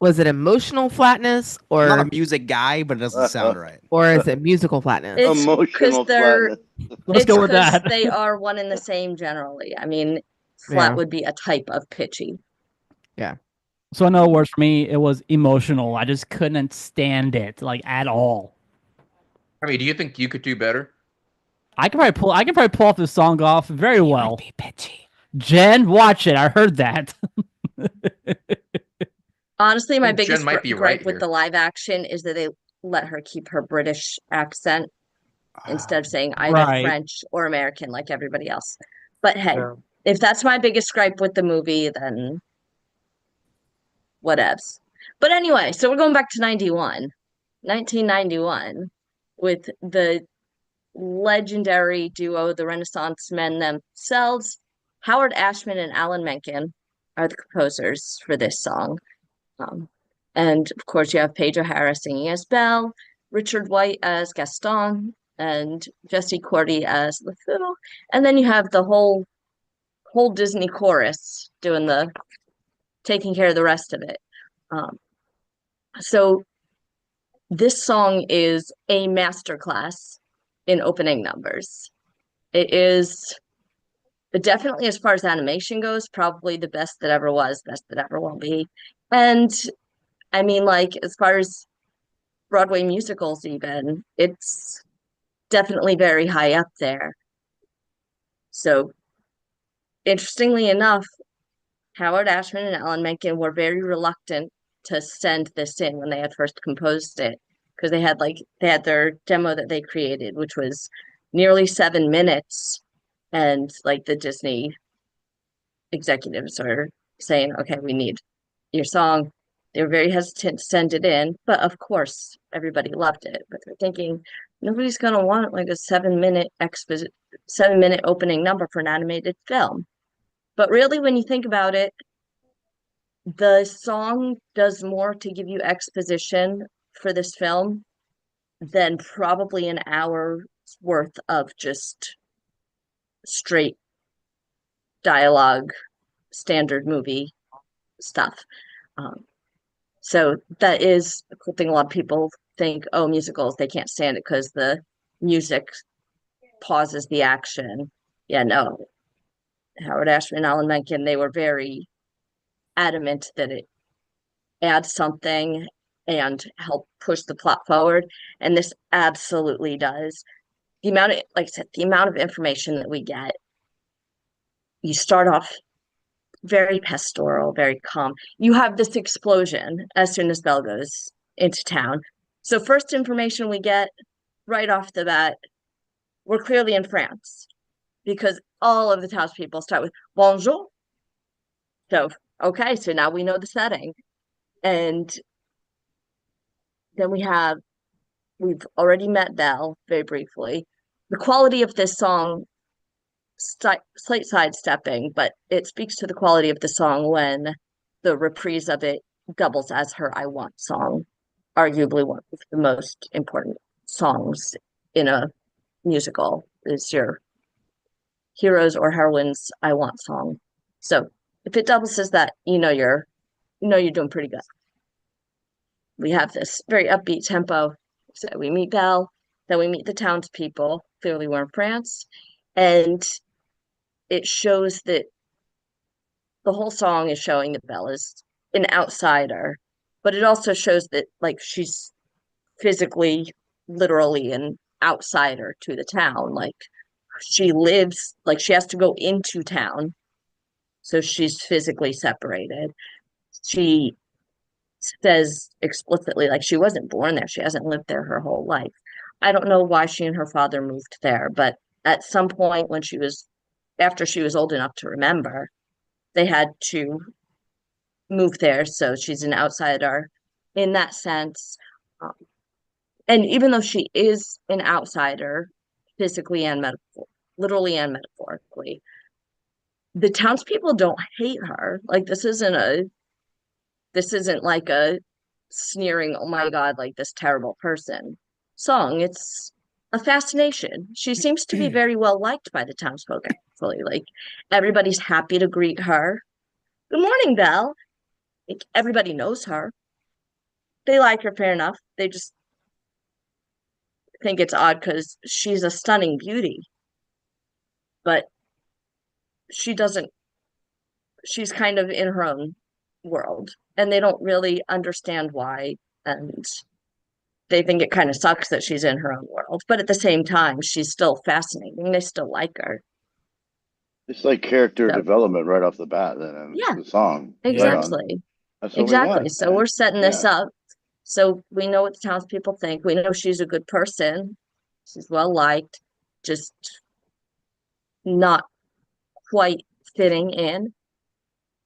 G: Was it emotional flatness
D: I'm not a
G: or
D: music guy, but it doesn't sound right.
G: is it musical flatness?
E: It's
C: Emotional
E: 'cause they're-
C: flatness.
B: Let's
E: It's
B: go with
E: 'cause
B: that.
E: they are one and the same generally. I mean, flat
G: Yeah.
E: would be a type of pitchy.
B: So in other words, for me, it was emotional. I just couldn't stand it like at all.
F: I mean, do you think you could do better?
B: I can probably pull off this song off very well.
G: Be pitchy.
B: Jen, watch it. I heard that.
E: Honestly, my
F: think Jen
E: biggest
F: might be
E: gripe
F: right
E: with
F: here.
E: the live action is that they let her keep her British accent instead of saying either
B: Right.
E: French or American like everybody else. But hey,
H: Yeah.
E: if that's my biggest gripe with the movie, then whatevs. But anyway, so we're going back to 1991, with the legendary duo, the Renaissance men themselves. Howard Ashman and Alan Menken are the composers for this song. Um, and of course, you have Pedro Harris singing as Belle, Richard White as Gaston, and Jesse Cordy as LeFou. And then you have the whole Disney chorus doing taking care of the rest of it. So this song is a masterclass in opening numbers. It is definitely, as far as animation goes, probably the best that ever was, best that ever will be. And I mean, like, as far as Broadway musicals, even, it's definitely very high up there. So, interestingly enough, Howard Ashman and Alan Menken were very reluctant to send this in when they had first composed it, because they had their demo that they created, which was nearly 7 minutes, and like the Disney executives are saying, okay, we need your song. They were very hesitant to send it in, but of course everybody loved it. But they're thinking nobody's gonna want like a 7 minute opening number for an animated film. But really, when you think about it, the song does more to give you exposition for this film than probably an hour's worth of just straight dialogue, standard movie stuff. Um, so that is a cool thing. A lot of people think, oh, musicals, they can't stand it because the music pauses the action. Yeah, no. Howard Ashman and Alan Menken, they were very adamant that it adds something and help push the plot forward. And this absolutely does. The amount of, like I said, the amount of information that we get, you start off very pastoral, very calm. You have this explosion as soon as Belle goes into town. So first information we get right off the bat, we're clearly in France because all of the townspeople start with bonjour. So, okay, so now we know the setting. And then we've already met Belle very briefly. The quality of this song, slight sidestepping, but it speaks to the quality of the song when the reprise of it doubles as her I Want song, arguably one of the most important songs in a musical is your heroes or heroines I Want song. So if it doubles as that, you're doing pretty good. We have this very upbeat tempo. So we meet Belle, then we meet the townspeople. Clearly, we're in France, and it shows that the whole song is showing that Belle is an outsider, but it also shows that like she's physically, literally an outsider to the town. Like she lives, like she has to go into town, so she's physically separated. She says explicitly, like she wasn't born there, she hasn't lived there her whole life. I don't know why she and her father moved there, but at some point when after she was old enough to remember, they had to move there. So she's an outsider in that sense. Um, and even though she is an outsider, physically and literally and metaphorically, the townspeople don't hate her. Like this isn't like a sneering, oh my God, like this terrible person song. It's a fascination. She seems to be very well liked by the townsfolk, actually. Like everybody's happy to greet her. Good morning, Belle. Like everybody knows her. They like her, fair enough. They just think it's odd because she's a stunning beauty, but she doesn't, she's kind of in her own world and they don't really understand why. And they think it kind of sucks that she's in her own world, but at the same time, she's still fascinating. They still like her.
C: It's like character
E: So,
C: development right off the bat. Then
E: yeah,
C: the song, right on.
E: exactly.
C: That's what we
E: Exactly.
C: want,
E: So
C: man.
E: we're setting this
C: Yeah.
E: up. So we know what the townspeople think. We know she's a good person. She's well liked, just not quite fitting in.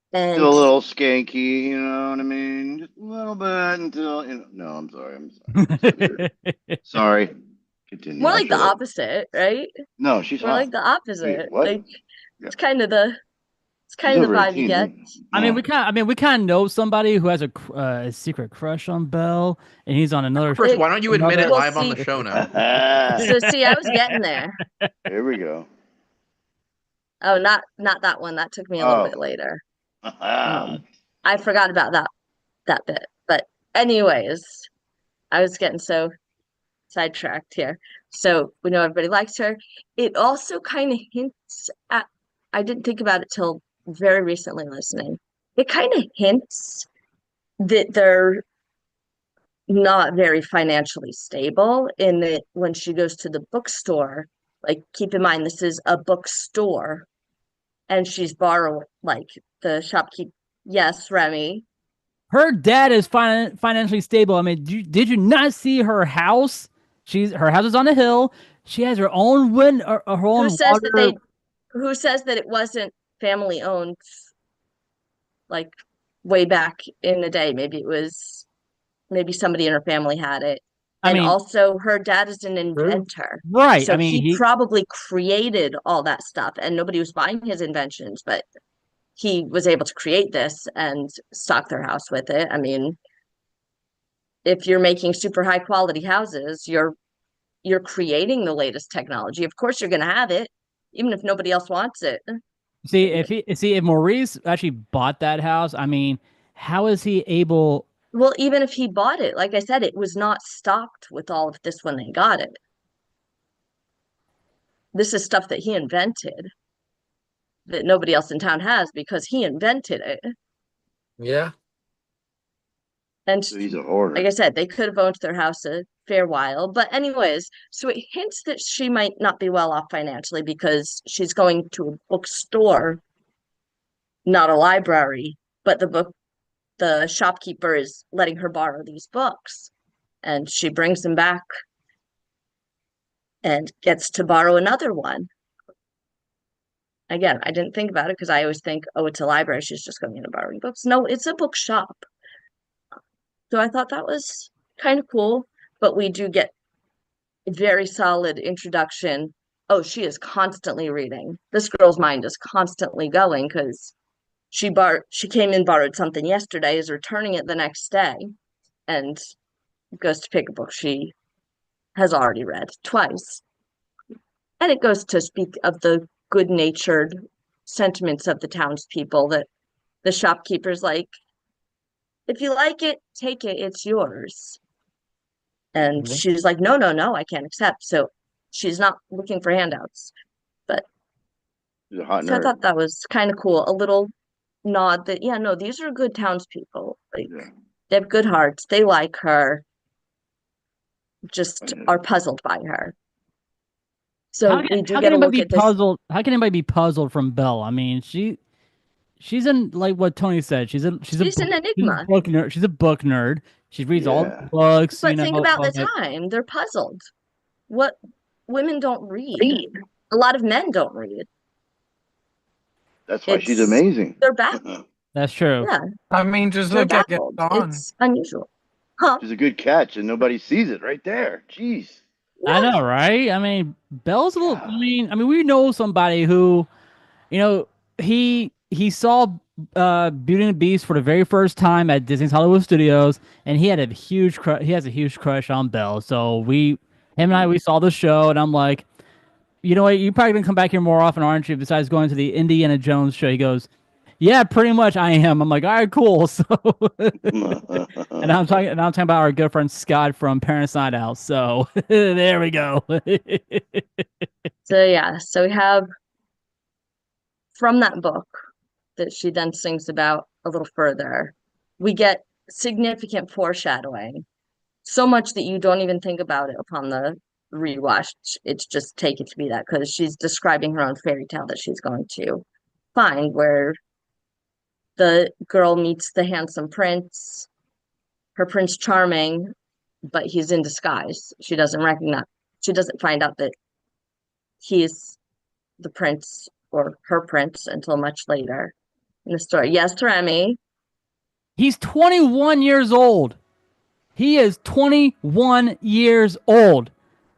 C: Still
E: And
C: a little skanky, you know what I mean? Just a little bit until, you know. No, I'm sorry. I'm sorry. Sorry. Continue.
E: more
C: I'll
E: like the
C: shut up.
E: opposite, right?
C: No, she's
E: More like
C: hot.
E: the
C: Wait,
E: opposite.
C: what?
E: Like
C: Yeah.
E: it's
C: She's
E: kind of the
C: over
E: vibe you
C: 18,
E: get.
C: right?
B: I mean,
C: Yeah.
B: we kind of know somebody who has a secret crush on Belle, and he's on another.
F: Chris, why don't you admit it
E: Well,
F: live on the
E: see,
F: show now?
E: I was getting there.
C: Here we go.
E: Oh, not that one. That took me a little bit
C: Oh.
E: later. I forgot about that bit. But anyways, I was getting so sidetracked here. So we know everybody likes her. It also kind of hints at, I didn't think about it till very recently listening. It kind of hints that they're not very financially stable in that when she goes to the bookstore, like keep in mind this is a bookstore and she's borrowing like the shopkeep. Yes, Remy.
B: Her dad is financially stable. I mean, did you not see her house? Her house is on a hill. She has her own her
E: Who
B: own
E: says that
B: water.
E: who says that it wasn't family owned like way back in the day? Maybe somebody in her family had it.
B: I
E: And
B: mean,
E: also her dad is an inventor.
B: right. I
E: So
B: mean,
E: he probably created all that stuff and nobody was buying his inventions, but he was able to create this and stock their house with it. I mean, if you're making super high quality houses, you're creating the latest technology. Of course you're going to have it, even if nobody else wants it.
B: if Maurice actually bought that house, I mean, how is he able?
E: Well, even if he bought it, like I said, it was not stocked with all of this when they got it. This is stuff that he invented that nobody else in town has because he invented it.
H: Yeah.
E: And
C: So he's a hoarder.
E: like I said, they could have owned their house a fair while. But anyways, so it hints that she might not be well off financially because she's going to a bookstore, not a library, but the shopkeeper is letting her borrow these books. And she brings them back and gets to borrow another one. Again, I didn't think about it because I always think, oh, it's a library. She's just going in and borrowing books. No, it's a bookshop. So I thought that was kind of cool. But we do get a very solid introduction. Oh, she is constantly reading. This girl's mind is constantly going because she came in, borrowed something yesterday, is returning it the next day, and goes to pick a book she has already read twice. And it goes to speak of the good-natured sentiments of the townspeople that the shopkeeper's like, if you like it, take it, it's yours. And she's like, no, no, no, I can't accept. So she's not looking for handouts. But
C: He's a hot
E: so I
C: nerd.
E: thought that was kind of cool. A little nod that, yeah, no, these are good townspeople. Like
C: Yeah.
E: they have good hearts. They like her, just are puzzled by her. So we do get a look at this.
B: How can anybody be puzzled from Belle? I mean, she's in like what Tony said. She's an
E: enigma.
B: book nerd. She's a book nerd. She reads all the
C: Yeah.
B: books.
E: But think about the time. They're puzzled. What women don't read. A lot of men don't read.
C: That's why she's amazing.
E: They're back.
B: That's true.
E: Yeah.
H: I mean, just
E: They're
H: look at
E: baffled.
H: Gaston.
E: It's unusual. Huh?
C: She's a good catch, and nobody sees it right there. Jeez.
B: I know, right? I mean, Belle's a little. I mean, we know somebody who, you know, he saw Beauty and the Beast for the very first time at Disney's Hollywood Studios, and he had a huge he has a huge crush on Belle. So him and I, we saw the show, and I'm like, you know what? You're probably gonna come back here more often, aren't you? Besides going to the Indiana Jones show, he goes, yeah, pretty much I am. I'm like, all right, cool. So, and I'm talking about our good friend Scott from Parents Night Out. So there we go.
E: So yeah, so we have from that book that she then sings about a little further, we get significant foreshadowing. So much that you don't even think about it upon the rewatch. It's just take it to be that because she's describing her own fairy tale that she's going to find where the girl meets the handsome prince, her Prince Charming, but he's in disguise. She doesn't find out that he's the prince or her prince until much later in the story. Yes, Remy.
B: He's 21 years old. He is 21 years old.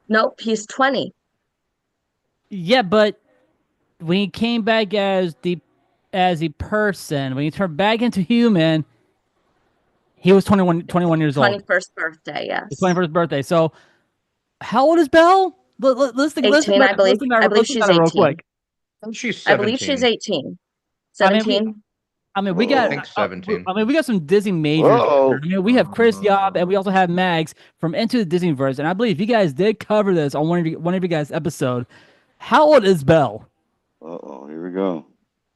E: Nope, he's 20.
B: Yeah, but when he came back as a person, when he turned back into human, he was 21 years old.
E: 21st birthday, yes.
B: His 21st birthday. So, how old is Belle? Let's think.
E: 18, I believe. I believe she's
B: real
E: 18.
B: quick.
F: She's
E: I
F: 17.
E: believe she's 18. 17?
B: We got.
F: I think 17.
B: We got some Disney majors.
C: Uh-oh.
B: We have Chris Yob, and we also have Mags from Into the Disneyverse. And I believe you guys did cover this on one of you guys' episode. How old is Belle?
C: Uh-oh, here we go.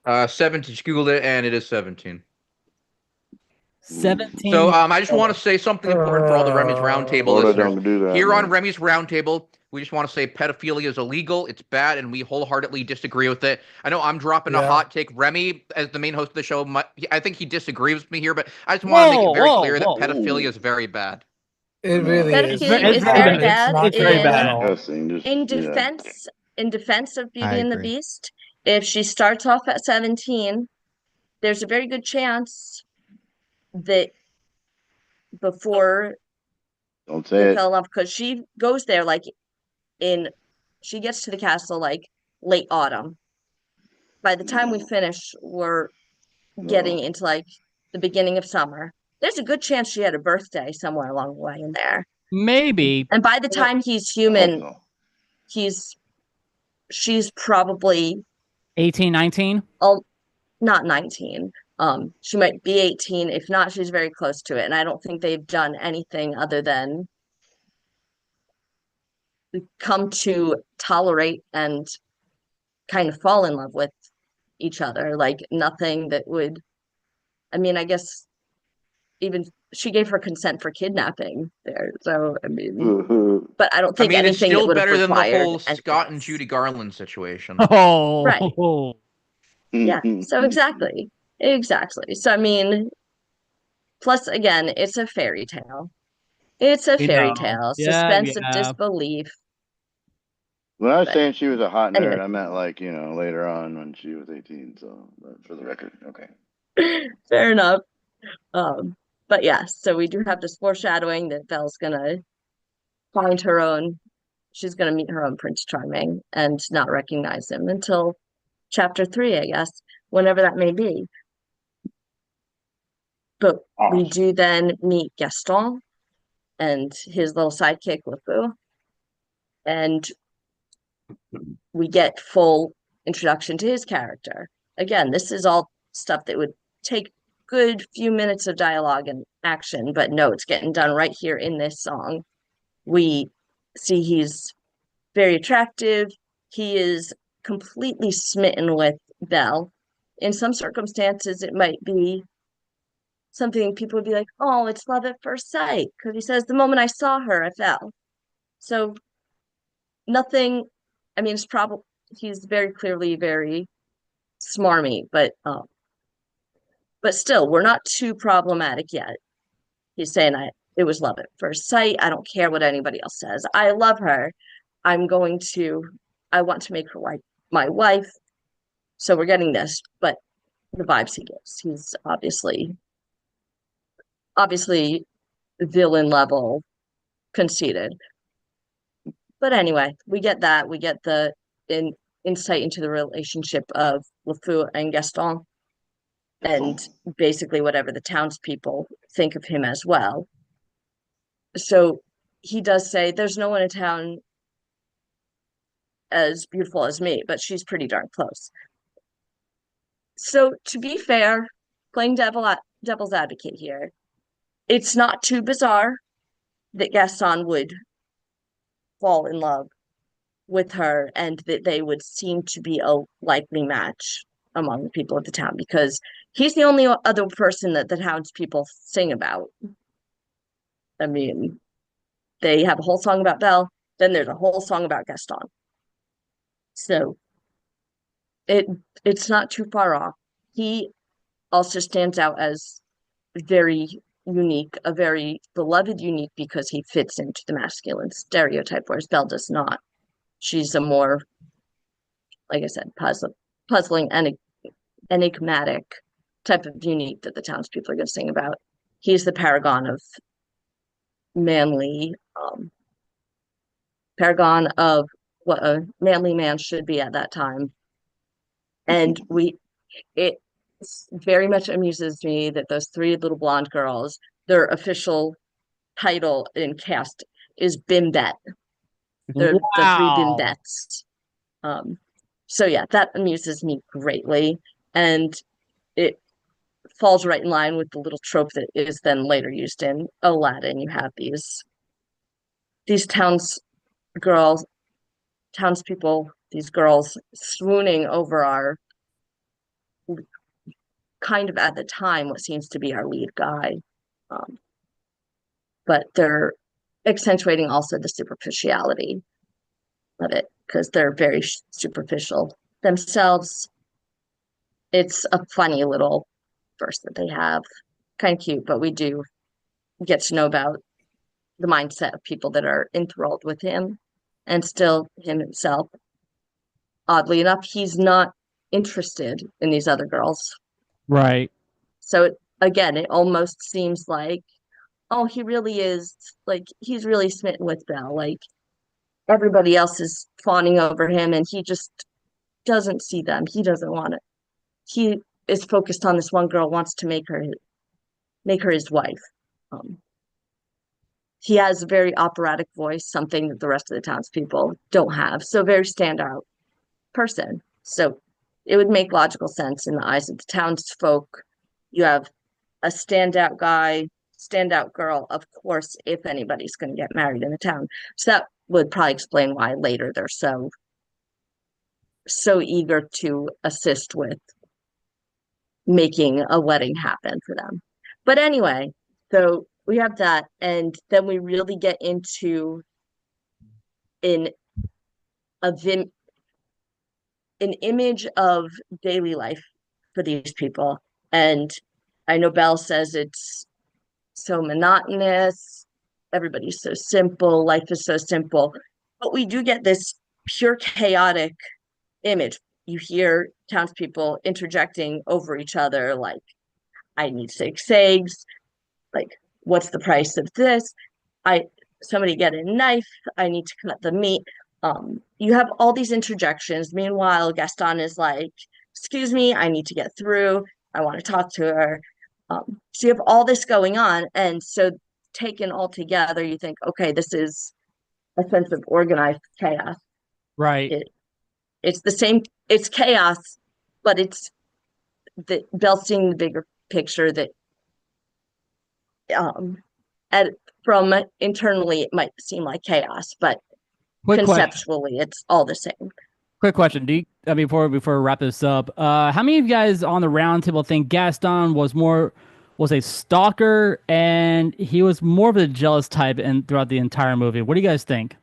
F: 17. She Googled it, and it is 17.
B: 17.
F: So I just want to say something important for all the Remy's Roundtable
C: Florida
F: listeners.
C: don't do that,
F: Here on
C: man.
F: Remy's Roundtable, we just want to say pedophilia is illegal, it's bad, and we wholeheartedly disagree with it. I know I'm dropping a
H: Yeah.
F: hot take. Remy, as the main host of the show, I think he disagrees with me here, but I just want to make it very clear that pedophilia is very bad.
H: It really is.
E: Pedophilia
B: is very bad.
H: not
B: It's very
H: good
B: bad.
H: at all.
C: Disgusting, just,
E: In
C: yeah.
E: defense of Beauty
D: I
E: and the
D: agree.
E: Beast, if she starts off at 17, there's a very good chance that before
C: Don't say
E: they
C: it.
E: fell in love, because she goes there she gets to the castle like late autumn. By the time we finish, we're getting into like the beginning of summer. There's a good chance she had a birthday somewhere along the way in there.
B: Maybe.
E: And by the time he's
C: I
E: human,
C: hope
E: she's probably
B: 18, 19.
E: not 19. She might be 18. If not, she's very close to it. And I don't think they've done anything other than come to tolerate and kind of fall in love with each other. Like nothing that would, I mean, I guess even she gave her consent for kidnapping there. So, I mean,
C: so.
E: but I don't think
F: It's
E: anything that
F: still
E: would have
F: better than the
E: required
F: whole Scott and
E: entrance.
F: Judy Garland situation.
B: Oh,
E: Right. Yeah, so exactly. So, I mean, plus, again, it's a fairy tale. It's a
B: We
E: fairy
B: know.
E: tale.
B: Yeah,
E: Suspense of
B: yeah.
E: disbelief.
C: When I was
E: But
C: saying she was a hot nerd,
E: anyway.
C: I meant like, later on when she was 18. So, for the record, okay.
E: Fair enough. But yeah, so we do have this foreshadowing that Belle's gonna find her own, she's gonna meet her own Prince Charming and not recognize him until chapter 3, I guess, whenever that may be. But we do then meet Gaston and his little sidekick, LeFou, and we get full introduction to his character. Again, this is all stuff that would take good few minutes of dialogue and action, but no, it's getting done right here in this song. We see he's very attractive. He is completely smitten with Belle. In some circumstances, it might be something people would be like, oh, it's love at first sight. Because he says, the moment I saw her, I fell. So nothing, I mean, it's probably, he's very clearly very smarmy, but still, we're not too problematic yet. He's saying it was love at first sight. I don't care what anybody else says. I love her. I want to make her my wife. So we're getting this, but the vibes he gives, he's obviously villain level conceited. But anyway, we get that. We get the insight into the relationship of LeFou and Gaston, and basically whatever the townspeople think of him as well. So he does say, there's no one in town as beautiful as me, but she's pretty darn close. So to be fair, playing devil's advocate here, it's not too bizarre that Gaston would fall in love with her and that they would seem to be a likely match among the people of the town, because he's the only other person that the townspeople sing about. I mean, they have a whole song about Belle, then there's a whole song about Gaston. So it's not too far off. He also stands out as very unique, a very beloved unique because he fits into the masculine stereotype, whereas Belle does not. She's a more, like I said, puzzling and enigmatic type of unique that the townspeople are going to sing about. He's the paragon of manly, paragon of what a manly man should be at that time. And it very much amuses me that those three little blonde girls, their official title in cast is Bimbette. They're the three
B: Wow.
E: Bimbettes. So yeah, that amuses me greatly. And it falls right in line with the little trope that is then later used in Aladdin. You have these townspeople, these girls swooning over our kind of at the time what seems to be our lead guy. But they're accentuating also the superficiality of it because they're very superficial themselves. It's a funny little verse that they have, kind of cute, but we do get to know about the mindset of people that are enthralled with him, and still him himself. Oddly enough, he's not interested in these other girls.
B: Right.
E: So again, it almost seems like, oh, he really is, like, he's really smitten with Belle. Like, everybody else is fawning over him, and he just doesn't see them. He doesn't want it. He is focused on this one girl, wants to make her his wife. He has a very operatic voice, something that the rest of the townspeople don't have. So very standout person. So it would make logical sense in the eyes of the townsfolk. You have a standout guy, standout girl, of course, if anybody's going to get married in the town. So that would probably explain why later they're so eager to assist with making a wedding happen for them. But anyway, so we have that, and then we really get into an image of daily life for these people. And I know Belle says it's so monotonous, everybody's so simple, life is so simple, but we do get this pure chaotic image. You hear townspeople interjecting over each other, like, I need 6 eggs, like, what's the price of this? Somebody get a knife, I need to cut the meat. You have all these interjections. Meanwhile, Gaston is like, excuse me, I need to get through. I want to talk to her. So you have all this going on. And so taken all together, you think, okay, this is a sense of organized chaos.
B: Right.
E: It's the same, it's chaos, but it's Belle seeing the bigger picture that from internally it might seem like chaos, but conceptually it's all the same.
B: Quick question: do you, before we wrap this up, how many of you guys on the round table think Gaston was a stalker and he was more of a jealous type and throughout the entire movie? What do you guys think?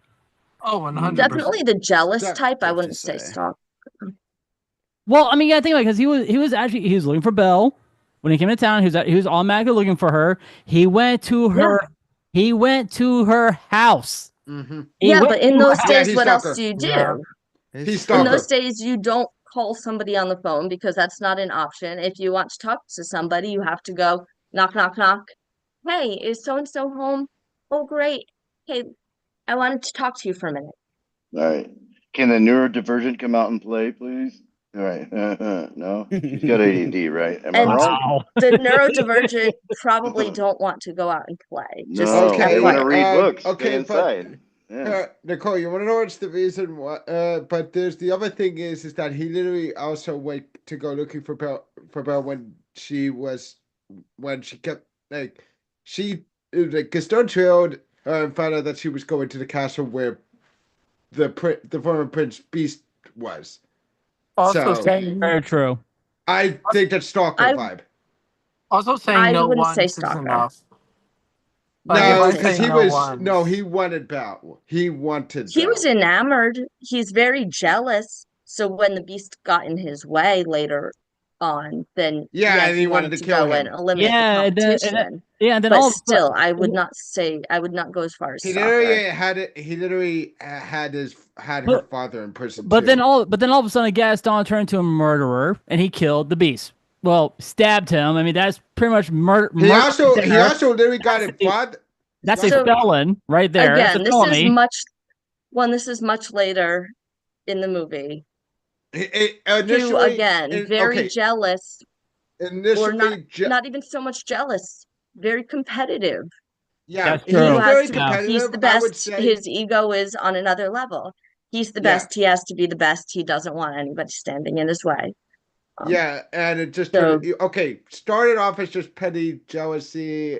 H: Oh, 100%.
E: Definitely the jealous
A: That's
E: type. I
A: tough
E: wouldn't
A: to
E: say
A: say.
E: stalker.
B: Well, you gotta think about it, because he was looking for Belle when he came to town. He was automatically looking for her. He went to her.
E: Yeah.
B: He went to her house.
A: Mm-hmm.
E: Yeah, but in those days,
A: he's
E: what else
A: stalker.
E: do you do?
H: Yeah.
A: He's
E: In
A: stalker.
E: those days, you don't call somebody on the phone because that's not an option. If you want to talk to somebody, you have to go knock, knock, knock. Hey, is so and so home? Oh, great. Hey, I wanted to talk to you for a minute.
C: All right. Can the neurodivergent come out and play, please? All right. No, she's got ADD, right? Am I
E: And
C: wrong?
E: the neurodivergent probably don't want to go out and play. Just
C: No,
A: Okay,
C: they want to
E: FYI.
C: read books.
A: okay,
C: Stay inside. Yeah.
A: Nicole, you want to know what's the reason why? But there's the other thing is that he literally also went to go looking for Belle when she kept like Gaston trailed her and found out that she was going to the castle where the former Prince Beast was.
H: Also
A: So
H: saying,
B: Very true.
A: I think that's stalker
E: I-
A: vibe.
H: also saying
E: I
H: no
E: wouldn't say
H: once is
E: stalker.
H: enough. Like,
A: No,
H: if I
A: because
H: say
A: he
H: no
A: was
H: once.
A: he wanted Belle. He wanted
E: He
A: Belle.
E: was enamored. He's very jealous. So when the beast got in his way later, on, then
A: Yeah,
E: yes,
A: and he
E: you
A: wanted
E: wanted
A: to
E: to
A: kill
E: go and
A: him.
E: eliminate the
B: Yeah,
E: competition.
B: and then
E: But
B: all of a
E: still, I
B: sudden,
E: would not say, I would not go as far as
A: He
E: stalker.
A: literally had her
B: but,
A: father in prison
B: but then
A: too.
B: all of a sudden, Gaston turned into a murderer, and he killed the beast. Well, stabbed him. I mean, that's pretty much murder.
A: He
B: Murder
A: also
B: there.
A: literally got
B: That's
A: it.
B: a,
A: Father.
B: that's a
E: So
B: felon right there. That's a
E: again,
B: felony.
E: this is much later in the movie. Two,
A: Initially,
E: again, very
A: okay.
E: jealous, or
A: Initially,
E: not even so much jealous, very competitive.
A: yeah,
B: That's
A: he's
E: Ego
B: true.
E: has
A: very
E: to be,
B: Yeah.
E: he's
A: competitive.
E: the
A: I would
E: best.
A: say,
E: His ego is on another level. He's the
A: yeah,
E: best. He has to be the best. He doesn't want anybody standing in his way. Um,
A: yeah, and it just
E: so
A: turned. Okay, started off as just petty jealousy,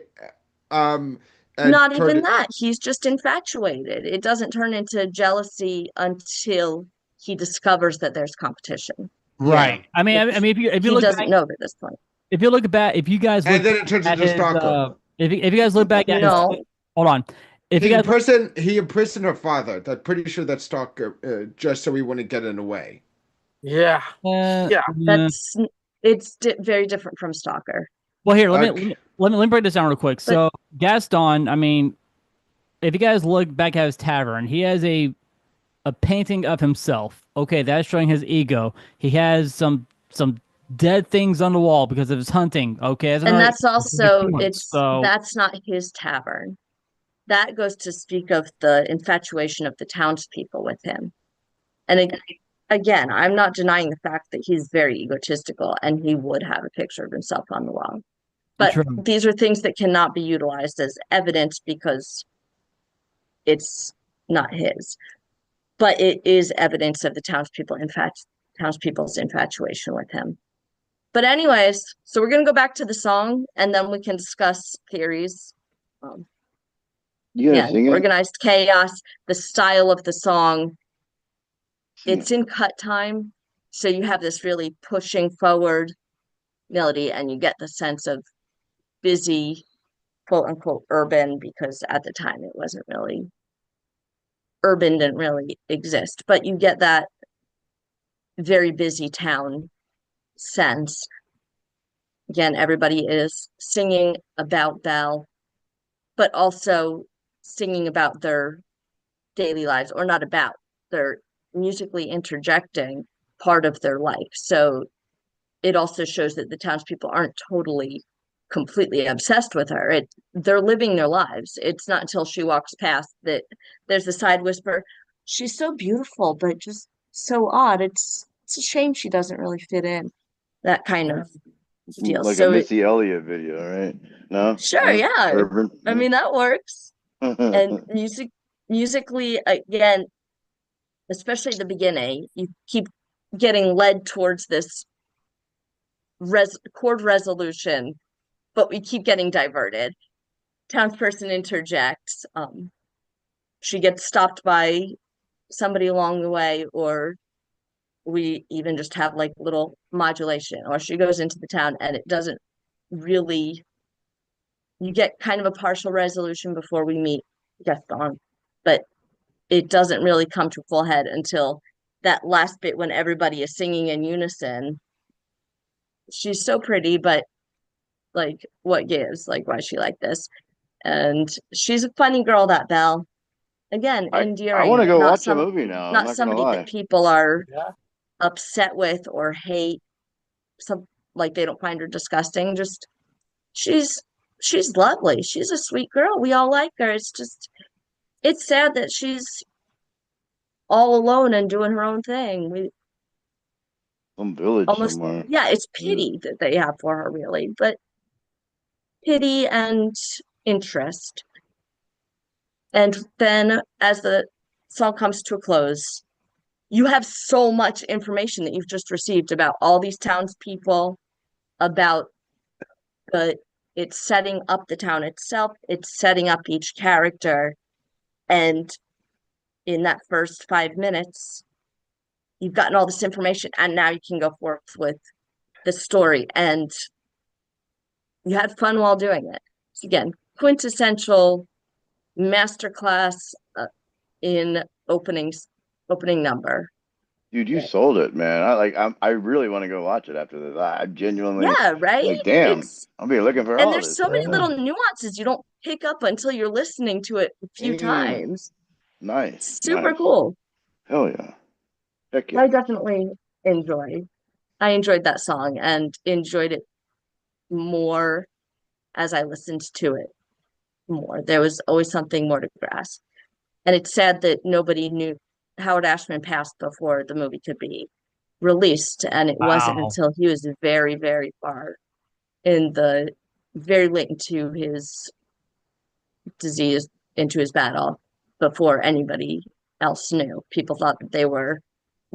A: um, and
E: not even
A: turned.
E: that. He's just infatuated. It doesn't turn into jealousy until he discovers that there's competition,
A: Yeah,
B: Right. I
E: which
B: mean, if you
E: he
B: look
E: doesn't
B: back,
E: know at this point.
B: if you guys look
A: and then
B: back
A: it turns
B: at
A: into
B: his,
A: stalker.
B: if you guys look back at his,
E: No,
B: hold on, if you guys,
A: He imprisoned her father. That's pretty sure that's stalker, just so he wouldn't get in the way.
H: Yeah.
B: uh,
H: Yeah.
B: uh,
E: that's it's very different from stalker.
B: well, here,
A: Okay.
B: let me break this down real quick.
E: But
B: So Gaston, I mean, if you guys look back at his tavern, he has a painting of himself. Okay, that's showing his ego. He has some dead things on the wall because of his hunting. Okay, that's
E: and
B: another
E: that's also
B: so
E: that's not his tavern. That goes to speak of the infatuation of the townspeople with him. And again, I'm not denying the fact that he's very egotistical and he would have a picture of himself on the wall. But
B: true.
E: these are things that cannot be utilized as evidence because it's not his. But it is evidence of the townspeople's infatuation with him. But anyways, so we're gonna go back to the song and then we can discuss theories. Um,
C: You
E: yeah,
C: gotta sing it.
E: organized chaos, the style of the song.
C: Sing
E: It's
C: it.
E: in cut time, so you have this really pushing forward melody, and you get the sense of busy, quote unquote, urban, because at the time it wasn't really urban, didn't really exist, but you get that very busy town sense. Again, everybody is singing about Belle, but also singing about their daily lives, or not about, they're musically interjecting part of their life. So it also shows that the townspeople aren't totally completely obsessed with her. They're living their lives. It's not until she walks past that there's a side whisper, she's so beautiful, but just so odd. It's a shame she doesn't really fit in. That kind of deal.
C: Like a
E: So
C: Missy Elliott video, right? No?
E: sure,
C: No?
E: yeah.
C: Urban?
E: I mean that works. And musically, again, especially at the beginning, you keep getting led towards this chord resolution, but we keep getting diverted. Townsperson interjects. She gets stopped by somebody along the way, or we even just have like little modulation, or she goes into the town and it doesn't really, you get kind of a partial resolution before we meet Gaston, but it doesn't really come to full head until that last bit when everybody is singing in unison. She's so pretty, but like, what gives? Like, why is she like this? And she's a funny girl, that Belle. Again,
C: I want to
E: endearing,
C: go watch a movie now. I'm
E: not
C: not gonna
E: somebody that
C: lie.
E: people are
H: Yeah.
E: upset with or hate, some like they don't find her disgusting. Just she's she's lovely. She's a sweet girl. We all like her. It's just it's sad that she's all alone and doing her own thing. We
C: Some village
E: almost,
C: somewhere.
E: yeah, it's
C: Yeah.
E: pity that they have for her, really, but pity and interest. And then as the song comes to a close, you have so much information that you've just received about all these townspeople, about the it's setting up the town itself, it's setting up each character, and in that first 5 minutes, you've gotten all this information, and now you can go forth with the story, and you had fun while doing it. So again, quintessential masterclass in opening number.
C: Dude, you
E: Yeah,
C: sold it, man. I really want to go watch it after this. I'm genuinely
E: yeah, right?
C: like, damn,
E: It's
C: I'll be looking for
E: and
C: all
E: there's
C: this
E: so many
C: stuff.
E: little nuances you don't pick up until you're listening to it a few
C: Mm,
E: times.
C: nice,
E: Super
C: nice.
E: cool.
C: Hell yeah. Heck yeah.
E: I definitely enjoy. I enjoyed that song and enjoyed it more as I listened to it more. There was always something more to grasp. And it's sad that nobody knew Howard Ashman passed before the movie could be released. And it wasn't
B: Wow.
E: until he was very, very far in the very late into his disease, into his battle, before anybody else knew. People thought that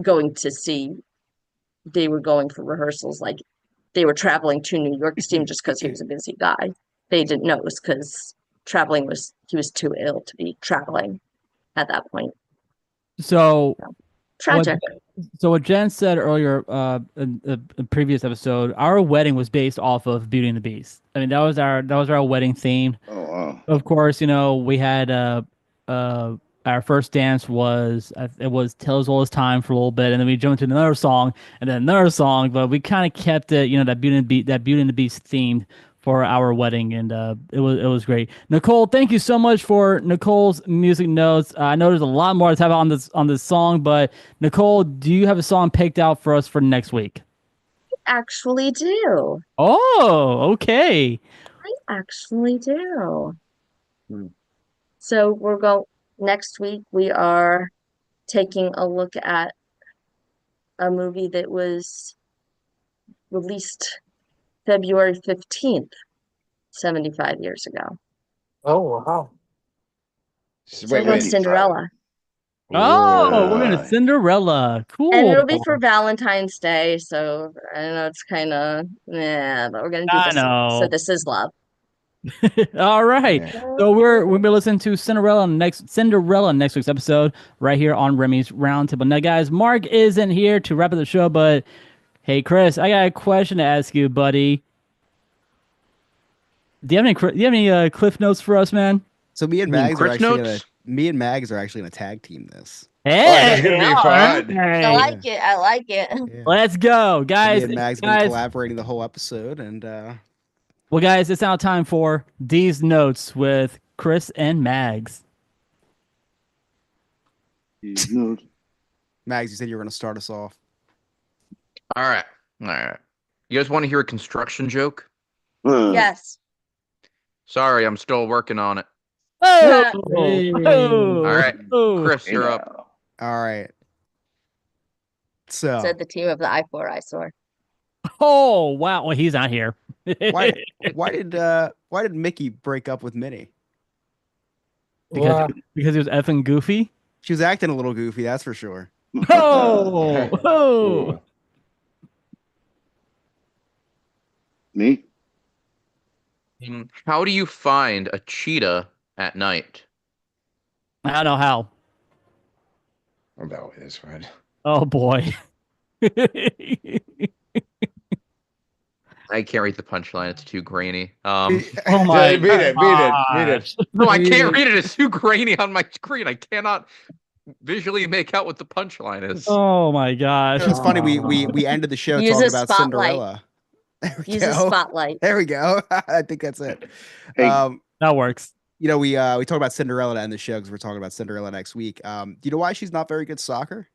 E: going to see, they were going for rehearsals, like they were traveling to New York to see him just because he was a busy guy. They didn't know it was because he was too ill to be traveling at that point.
B: So what
E: Tragic.
B: what Jen said earlier in a previous episode, our wedding was based off of Beauty and the Beast. I mean, that was our wedding theme.
C: Oh wow.
B: Of course, we had uh our first dance was it was Tell As Old As Time for a little bit, and then we jumped to another song and then another song, but we kind of kept it, that Beauty and the Beast themed for our wedding, and it was great. Nicole, thank you so much for Nicole's music notes. I know there's a lot more to talk about on this song, but Nicole, do you have a song picked out for us for next week?
E: Actually do.
B: Oh, okay.
E: I actually do.
C: Hmm.
E: So next week we are taking a look at a movie that was released February 15th, 75 years ago.
H: Oh wow.
E: So we're
A: Wait,
E: going
A: wait.
C: 75.
E: Cinderella.
B: Oh, we're gonna
C: Nice.
B: Cinderella.
E: And
B: Cool.
E: it'll be for Valentine's Day, so I know it's kind of, yeah, but we're gonna do
B: I
E: this. So
B: know.
E: this is love.
B: All right.
C: Yeah.
B: So we'll be listening to Cinderella next week's episode right here on Remy's Roundtable. Now, guys, Mark isn't here to wrap up the show, but hey, Chris, I got a question to ask you, buddy. Do you have any cliff notes for us, man?
D: So
F: You mean Chris notes?
D: me and Mags are actually gonna tag team this.
A: Oh, this is
B: Hey,
A: gonna be
B: all
A: fun.
E: I
B: right.
E: like it. I like it.
D: Yeah.
B: Let's go,
D: So me
B: guys.
D: and Mags have been collaborating the whole episode, and
B: Well, guys, it's now time for these notes with Chris and Mags.
C: These notes.
D: Mags, you said you were gonna start us off.
F: All right. All right. You guys want to hear a construction joke?
E: Yes.
F: Sorry, I'm still working on it.
B: Oh,
F: All right. Chris,
C: Hey
F: you're up.
C: now.
D: All right. So
E: Said the team of the I-4 eyesore.
B: Oh, wow. Well, he's not here.
D: why why did Mickey break up with Minnie?
B: because he was effing goofy.
D: She was acting a little goofy, that's for sure.
B: Oh, oh.
C: Me?
F: How do you find a cheetah at night?
B: I don't know how.
A: Oh, that is fun.
B: Oh boy.
F: I can't read the punchline. It's too grainy.
B: Oh
A: Yeah,
B: my
A: read it, read it.
F: No, I can't read it. It's too grainy on my screen. I cannot visually make out what the punchline is.
B: Oh my gosh.
D: It's funny, we ended the show
E: Use
D: talking
E: a
D: about
E: spotlight.
D: Cinderella. There we
E: Use a
D: go.
E: spotlight.
D: There we go. I think that's it.
C: Hey.
B: That works.
D: We talk about Cinderella to end the show because we're talking about Cinderella next week. Do you know why she's not very good at soccer?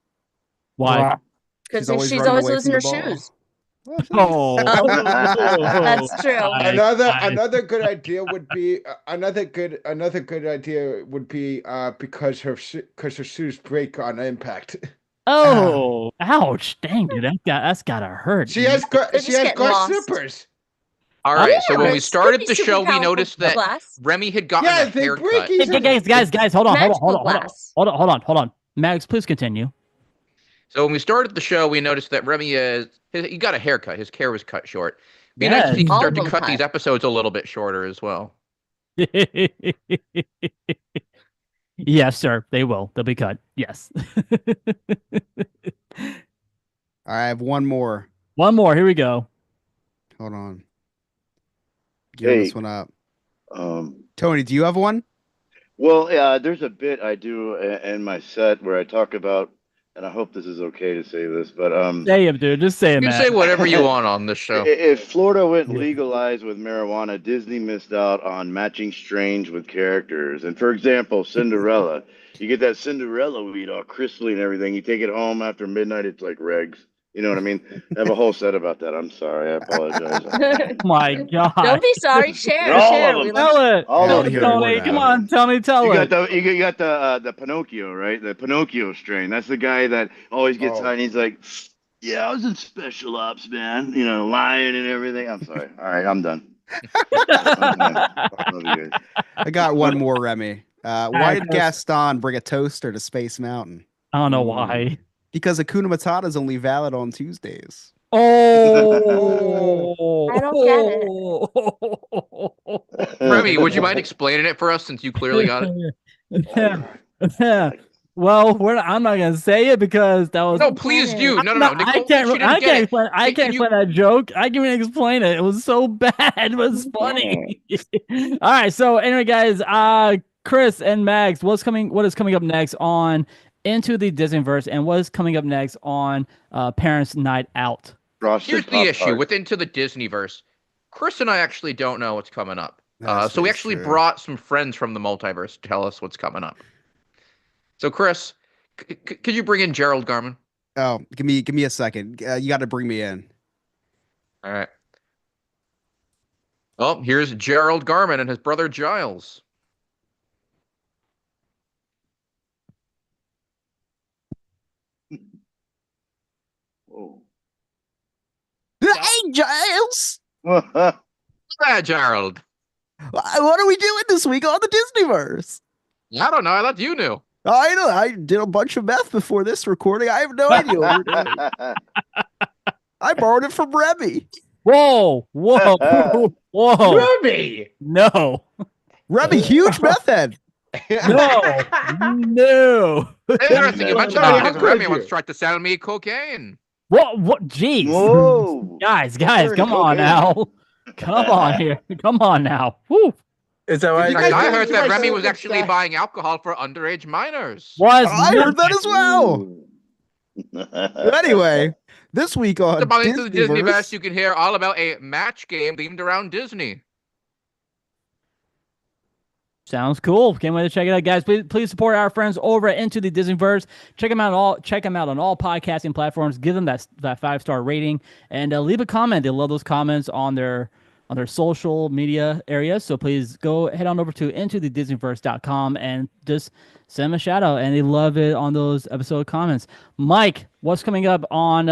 B: Why?
E: Because
D: She's
E: she's
D: running
E: always
D: away
E: losing
D: from
E: her
D: the ball.
E: shoes.
B: Oh,
E: That's true.
A: Another good idea would be another good idea would be because her shoes break on impact.
B: Oh, ouch! Dang, dude, that's gotta hurt.
A: She has
E: They're just getting
A: glass
E: lost.
A: slippers.
F: All right.
E: Yeah,
F: so when
E: but
F: we
E: it's
F: started
E: pretty
F: the
E: super
F: show, we
E: powerful
F: noticed that
E: glass.
F: Remy had gotten
A: Yeah,
F: a
A: they break
F: haircut.
A: easily.
B: Guys, hold on.
E: Magical glass.
B: Hold on. Mags, please continue.
F: So when we started the show, we noticed that Remy he got a haircut. His hair was cut short. Be nice if he could
E: All
F: start
E: of
F: to
E: them
F: cut
E: cut.
F: these episodes a little bit shorter as well.
B: Yes, sir. They will. They'll be cut. Yes.
D: I have one more.
B: One more. Here we go.
D: Hold on. Gear this one up. Tony, do you have one?
C: Well, there's a bit I do in my set where I talk about and I hope this is okay to say this, but
B: Say it, dude. Just say it,
F: You can
B: man.
F: say whatever you want on this show.
C: if Florida went legalized with marijuana, Disney missed out on matching strains with characters. And for example, Cinderella, you get that Cinderella weed all crystally and everything. You take it home after midnight, it's like regs. You know what I mean? I have a whole set about that. I'm sorry. I apologize.
B: My
E: Don't
B: God.
E: be sorry. Share,
C: All
E: share.
C: of
E: We
C: them.
E: like
B: Tell it.
C: All
D: I
B: Tell
C: of
D: want
B: it,
D: to
C: them.
D: hear more
B: Tony. Come
D: now.
B: on, Tony. Tell
C: You got
B: it.
C: the Pinocchio, right? The Pinocchio strain. That's the guy that always gets
A: Oh.
C: high and he's like, "Yeah, I was in special ops, man. You know, lying and everything." I'm sorry. All right, I'm done. I'm done. Love you guys.
D: I got one
C: But
D: more, Remy. Why
B: right,
D: did
B: Chris.
D: Gaston bring a toaster to Space Mountain?
B: I don't know
C: Ooh.
B: why.
D: Because Hakuna Matata is only valid on Tuesdays.
B: Oh.
E: I don't get it.
F: Remy, would you mind explaining it for us since you clearly got it?
B: Well, I'm not gonna say it because that was.
F: No, please do. No, no, no.
B: I
F: Nicole said she
B: can't.
F: didn't
B: I
F: get
B: can't
F: it.
B: explain. I
F: Can
B: can't
F: you-
B: explain that joke. I can't even explain it. It was so bad. It was funny. All right. So anyway, guys. Chris and Max, what is coming up next on Into the Disneyverse, and what is coming up next on Parents Night Out?
C: Frosted
F: Here's the issue
C: Pop-Tart.
F: with Into the Disneyverse. Chris and I actually don't know what's coming up.
D: That's
F: So we
D: very
F: actually
D: true.
F: brought some friends from the multiverse to tell us what's coming up. So Chris, could you bring in Gerald Garmin?
D: Oh, give me a second. You got to bring me in.
F: All right. Oh, here's Gerald Garmin and his brother Giles.
C: Oh.
D: Hey, Giles!
F: Ah, Gerald.
D: What are we doing this week on the Disneyverse?
F: I don't know. I thought you knew.
D: I know. I did a bunch of meth before this recording. I have no idea what we're doing. I borrowed it from Remy.
B: Whoa! Whoa! Whoa!
A: Remy!
B: No!
D: Remy, huge meth head.
B: No! No!
F: Interesting. You mentioned
A: Tony,
F: that
A: how
F: because
A: could
F: Remy
A: you?
F: once tried to sell me cocaine.
B: What? What? Jeez!
C: Whoa.
B: Guys,
C: What's
B: come on
C: cocaine?
B: now! Come on here! Come on now! Woo!
H: Is that why
A: you
F: I
A: guys
F: I
A: didn't
F: heard
A: do
F: that
A: my
F: Remy was
A: second
F: actually
A: stat.
F: buying alcohol for underage minors.
B: Was
D: I heard that as well.
C: Ooh.
D: Anyway, this week on
F: About Into the Disneyverse,
D: Disneyverse,
F: you can hear all about a match game themed around Disney.
B: Sounds cool. Can't wait to check it out, guys. Please support our friends over at Into the Disneyverse. Check them out on all podcasting platforms. Give them that 5-star rating and leave a comment. They love those comments on their social media areas. So please go head on over to intothedisneyverse.com and just send them a shout out. And they love it on those episode comments. Mike, what's coming up on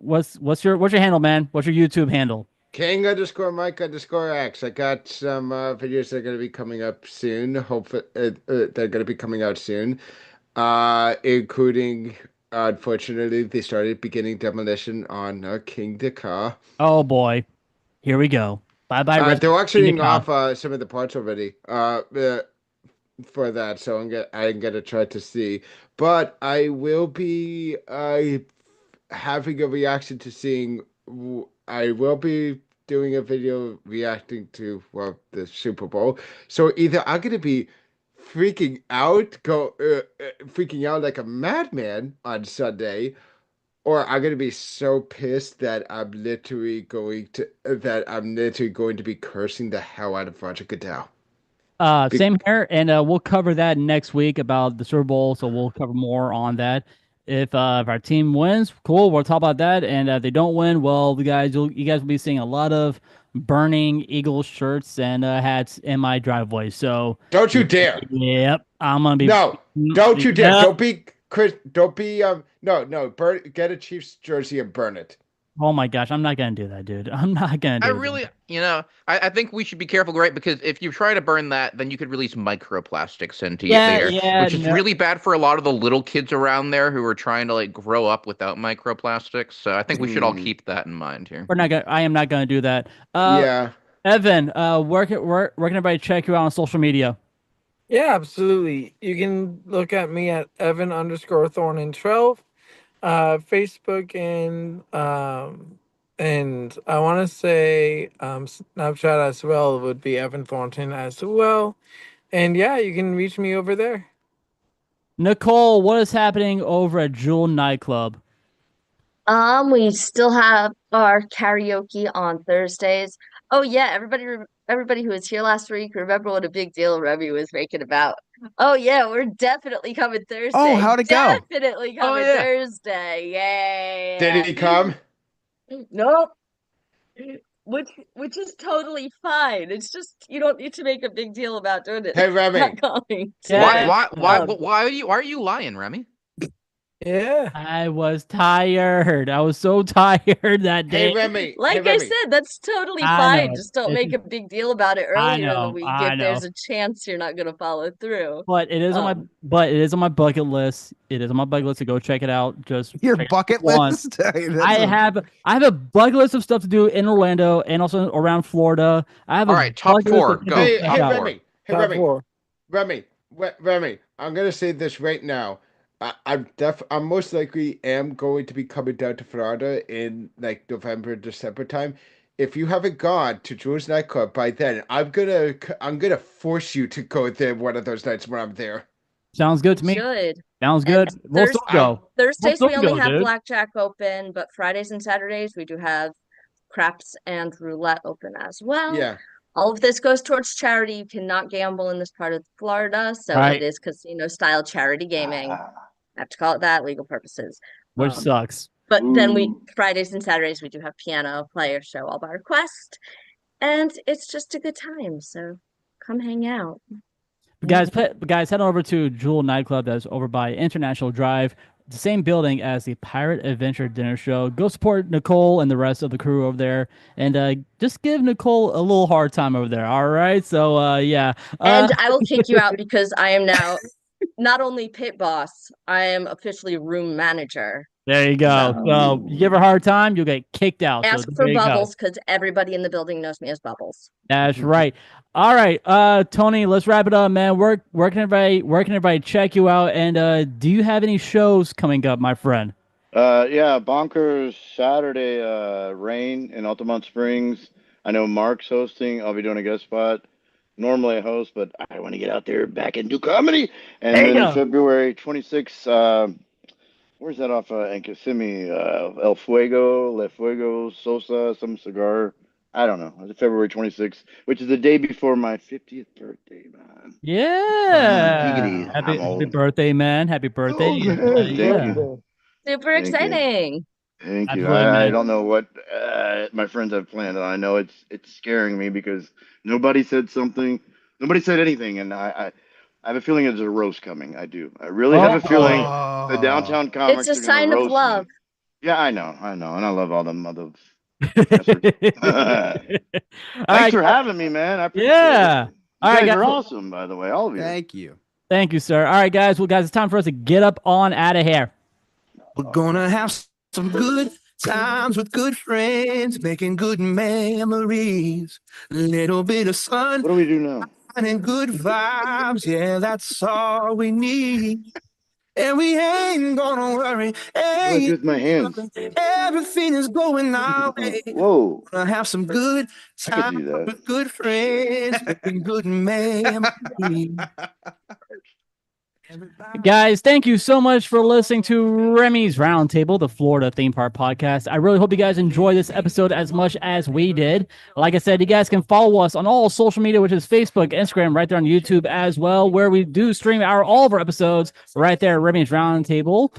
B: what's your handle, man? What's your YouTube handle?
A: King_Mike_X. I got some videos that are going to be coming up soon. Hopefully, they're going to be coming out soon, including, unfortunately, they started beginning demolition on King Dakar.
B: Oh boy, here we go. Bye bye.
A: They're auctioning off some of the parts already. For that, so I'm gonna try to see. But I will be having a reaction to seeing. I will be doing a video reacting to the Super Bowl. So either I'm gonna be freaking out like a madman on Sunday, or I'm gonna be so pissed that I'm literally going to be cursing the hell out of Roger Goodell.
B: Same here, and we'll cover that next week about the Super Bowl. So we'll cover more on that. If our team wins, cool, we'll talk about that. And if they don't win, well, you guys will be seeing a lot of burning Eagles shirts and hats in my driveway. So
A: Don't you dare!
B: yep, I'm gonna be
A: No, don't you dare!
B: Yep.
A: Don't be Chris. Don't be no. Get a Chiefs jersey and burn it.
B: Oh my gosh, I'm not gonna do that, dude. I'm not gonna do
F: I
B: that.
F: really, I think we should be careful, right? Because if you try to burn that, then you could release microplastics into the air, which is really bad for a lot of the little kids around there who are trying to like grow up without microplastics. So I think we should all keep that in mind here.
B: I am not gonna do that.
A: Yeah.
B: Evan, where can everybody check you out on social media?
H: Yeah, absolutely. You can look at me at Evan_Thornton12, Facebook and I want to say Snapchat as well would be Evan Thornton as well. And yeah, you can reach me over there.
B: Nicole, what is happening over at Jewel Nightclub?
E: We still have our karaoke on Thursdays. Oh yeah, everybody who was here last week, remember what a big deal Remy was making about. Oh yeah, we're definitely coming
D: Oh,
E: Thursday.
D: how'd it go?
E: Definitely
F: Oh
E: coming
F: yeah.
E: Thursday.
A: Did
E: Yeah.
A: he come?
E: Nope. Which is totally fine. It's just you don't need to make a big deal about doing it.
A: Hey, Remy.
E: Not coming. So
F: Why
B: Yeah.
F: why why
E: um,
F: why are you lying, Remy?
H: Yeah.
B: I was tired. I was so tired that
A: Hey,
B: day.
A: Remy. Hey,
E: like I
A: Remy.
E: said, that's totally
B: I
E: fine.
B: know.
E: Just don't
B: It's
E: make
B: just,
E: a big deal about it
B: I
E: earlier in the
B: know.
E: week
B: I
E: if
B: know.
E: there's a chance you're not going to follow through.
B: But it is on my
E: Um,
B: but it is on my bucket list. It is on my bucket list to go check it out. Just
D: Your
B: check it out
D: bucket
B: once.
D: list. That's
B: I
D: a-
B: have a bucket list of stuff to do in Orlando and also around Florida. I have
F: All
B: a
F: right, top
B: bucket list
F: four,
B: of things to
F: go.
A: Hey,
B: check
A: hey,
F: Top
B: out.
F: four.
A: Remy. Hey,
H: Top
A: Remy.
H: four.
A: Remy, I'm gonna say this right now. I'm most likely am going to be coming down to Florida in like November, December time. If you haven't gone to Jules nightclub by then, I'm gonna force you to go there one of those nights when I'm there.
B: Sounds good
E: you
B: to me.
E: should.
B: Sounds
E: And
B: good. We'll still
A: I'm
B: go. We'll
E: Thursdays
B: still
E: we only
B: go,
E: have
B: dude.
E: blackjack open, but Fridays and Saturdays we do have craps and roulette open as well.
A: yeah.
E: All of this goes towards charity. You cannot gamble in this part of Florida, so it
B: Right.
E: is casino style charity gaming. I have to call it that, legal purposes.
B: Which
E: Um,
B: sucks.
E: but then
C: Ooh.
E: Fridays and Saturdays we do have piano player show all by request, and it's just a good time. So come hang out.
B: Guys, head on over to Jewel Nightclub that's over by International Drive, the same building as the Pirate Adventure Dinner Show. Go support Nicole and the rest of the crew over there, and just give Nicole a little hard time over there. All right, so yeah,
E: And I will kick you out because I am now not only pit boss, I am officially room manager.
B: there you go.
E: So
B: So you give her a hard time, you'll get kicked out. So
E: ask
B: there
E: for
B: you go.
E: Bubbles because everybody in the building knows me as Bubbles.
B: That's right. All right, Tony, let's wrap it up, man. Where can everybody check you out? And do you have any shows coming up, my friend?
C: Yeah, Bonkers Saturday, Rain in Altamont Springs. I know Mark's hosting. I'll be doing a guest spot. Normally I host, but I want to get out there back and do comedy. And
B: There you
C: then
B: go.
C: February 26th, where's that off en Kissimmee? El Fuego, Le Fuego, Sosa, some cigar. I don't know. It's February 26th, which is the day before my 50th birthday, man.
B: Yeah.
C: Giggity,
B: Happy
C: I'm
B: happy
C: old.
B: birthday, man. Happy birthday.
C: Oh
B: And,
C: man, thank
B: yeah.
C: you.
E: Super
C: Thank you.
E: exciting.
C: Thank you.
B: Absolutely,
C: I
B: man.
C: don't know what my friends have planned, and I know it's scaring me because nobody said something, nobody said anything, and I have a feeling there's a roast coming. I do. I really have
B: Oh
C: a feeling
B: boy.
C: the
D: Oh.
C: downtown
E: It's a
C: comics are gonna
E: sign of
C: roast
E: love.
C: me. Yeah, I know, and I love all them mother
B: All
C: effers. Thanks
B: right,
C: for
B: guys.
C: having me, man. I appreciate it.
B: Yeah.
C: You
B: All right,
C: guys
B: guys.
C: are awesome, by the way, all of you.
D: Thank you.
B: Thank you, sir. All right, guys. Well, guys, it's time for us to get up on out of here.
I: We're gonna have some good times with good friends, making good memories. A little bit of sun
C: What do we do now?
I: and good vibes. Yeah, that's all we need. And we ain't gonna worry.
C: What do I do
I: Hey,
C: with my hands?
I: everything is going our way.
C: Whoa,
I: Gonna have some good
C: I could
I: time
C: do that.
I: with good friends, making good memories.
B: Guys, thank you so much for listening to Remy's Roundtable, the Florida theme park podcast. I really hope you guys enjoyed this episode as much as we did. Like I said, you guys can follow us on all social media, which is Facebook, Instagram, right there on YouTube as well, where we do stream all of our episodes right there at Remy's Roundtable.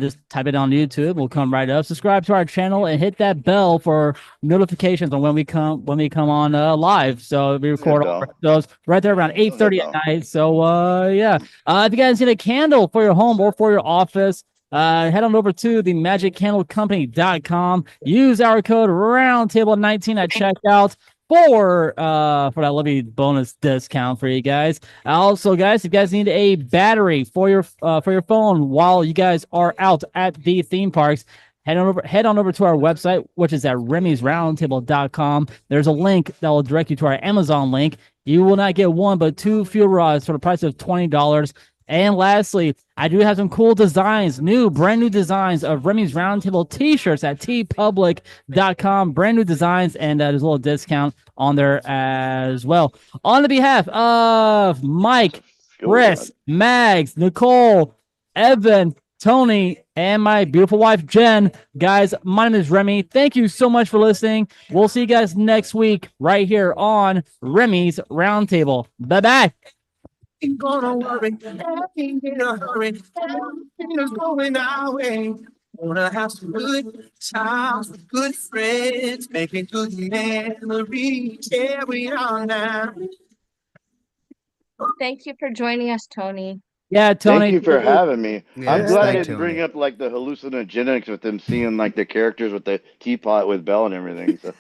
B: Just type it on YouTube, we'll come right up. Subscribe to our channel and hit that bell for notifications on when we come on live. So we record all our episodes right there around 8:30 at night. So yeah. If you guys need a candle for your home or for your office, head on over to the magiccandlecompany.com. Use our code roundtable19 at checkout for that lovely bonus discount for you guys. Also, guys, if you guys need a battery for your phone while you guys are out at the theme parks, head on over to our website, which is at remy'sroundtable.com. There's a link that will direct you to our Amazon link. You will not get one, but two fuel rods for the price of $20. And lastly, I do have some cool designs, brand new designs of Remy's Roundtable t-shirts at tpublic.com. Brand new designs, and there's a little discount on there as well. On the behalf of Mike, Chris, Mags, Nicole, Evan, Tony, and my beautiful wife, Jen. Guys, my name is Remy. Thank you so much for listening. We'll see you guys next week right here on Remy's Roundtable. Bye-bye.
I: Ain't gonna worry, ain't in a hurry. Everything is going our way. Wanna have some good times with good friends, making good memories. Yeah, we are now.
E: Thank you for joining us, Tony.
B: Yeah, Tony.
C: Thank you for having me. I'm
D: Yes,
C: glad I
D: thank
C: didn't bring
D: Tony.
C: up like the hallucinogenics with them seeing like the characters with the teapot with Belle and everything. So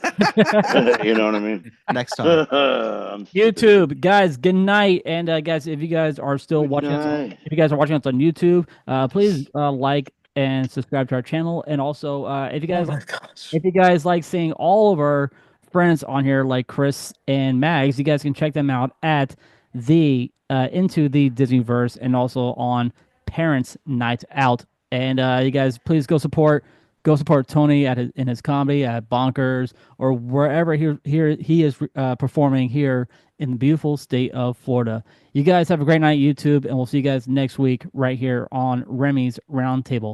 C: you know what I mean?
D: Next time.
C: I'm stupid.
B: YouTube, guys, good night. And guys, if you guys are still
C: Good
B: watching us,
C: night.
B: if you guys are watching us on YouTube, please like and subscribe to our channel. And also, if you guys
H: Oh my gosh.
B: if you guys like seeing all of our friends on here, like Chris and Mags, you guys can check them out at the Into the Disneyverse and also on Parents Night Out. And you guys, please go support Tony at in his comedy at Bonkers or wherever he is performing here in the beautiful state of Florida. You guys have a great night, YouTube, and we'll see you guys next week right here on Remy's Roundtable.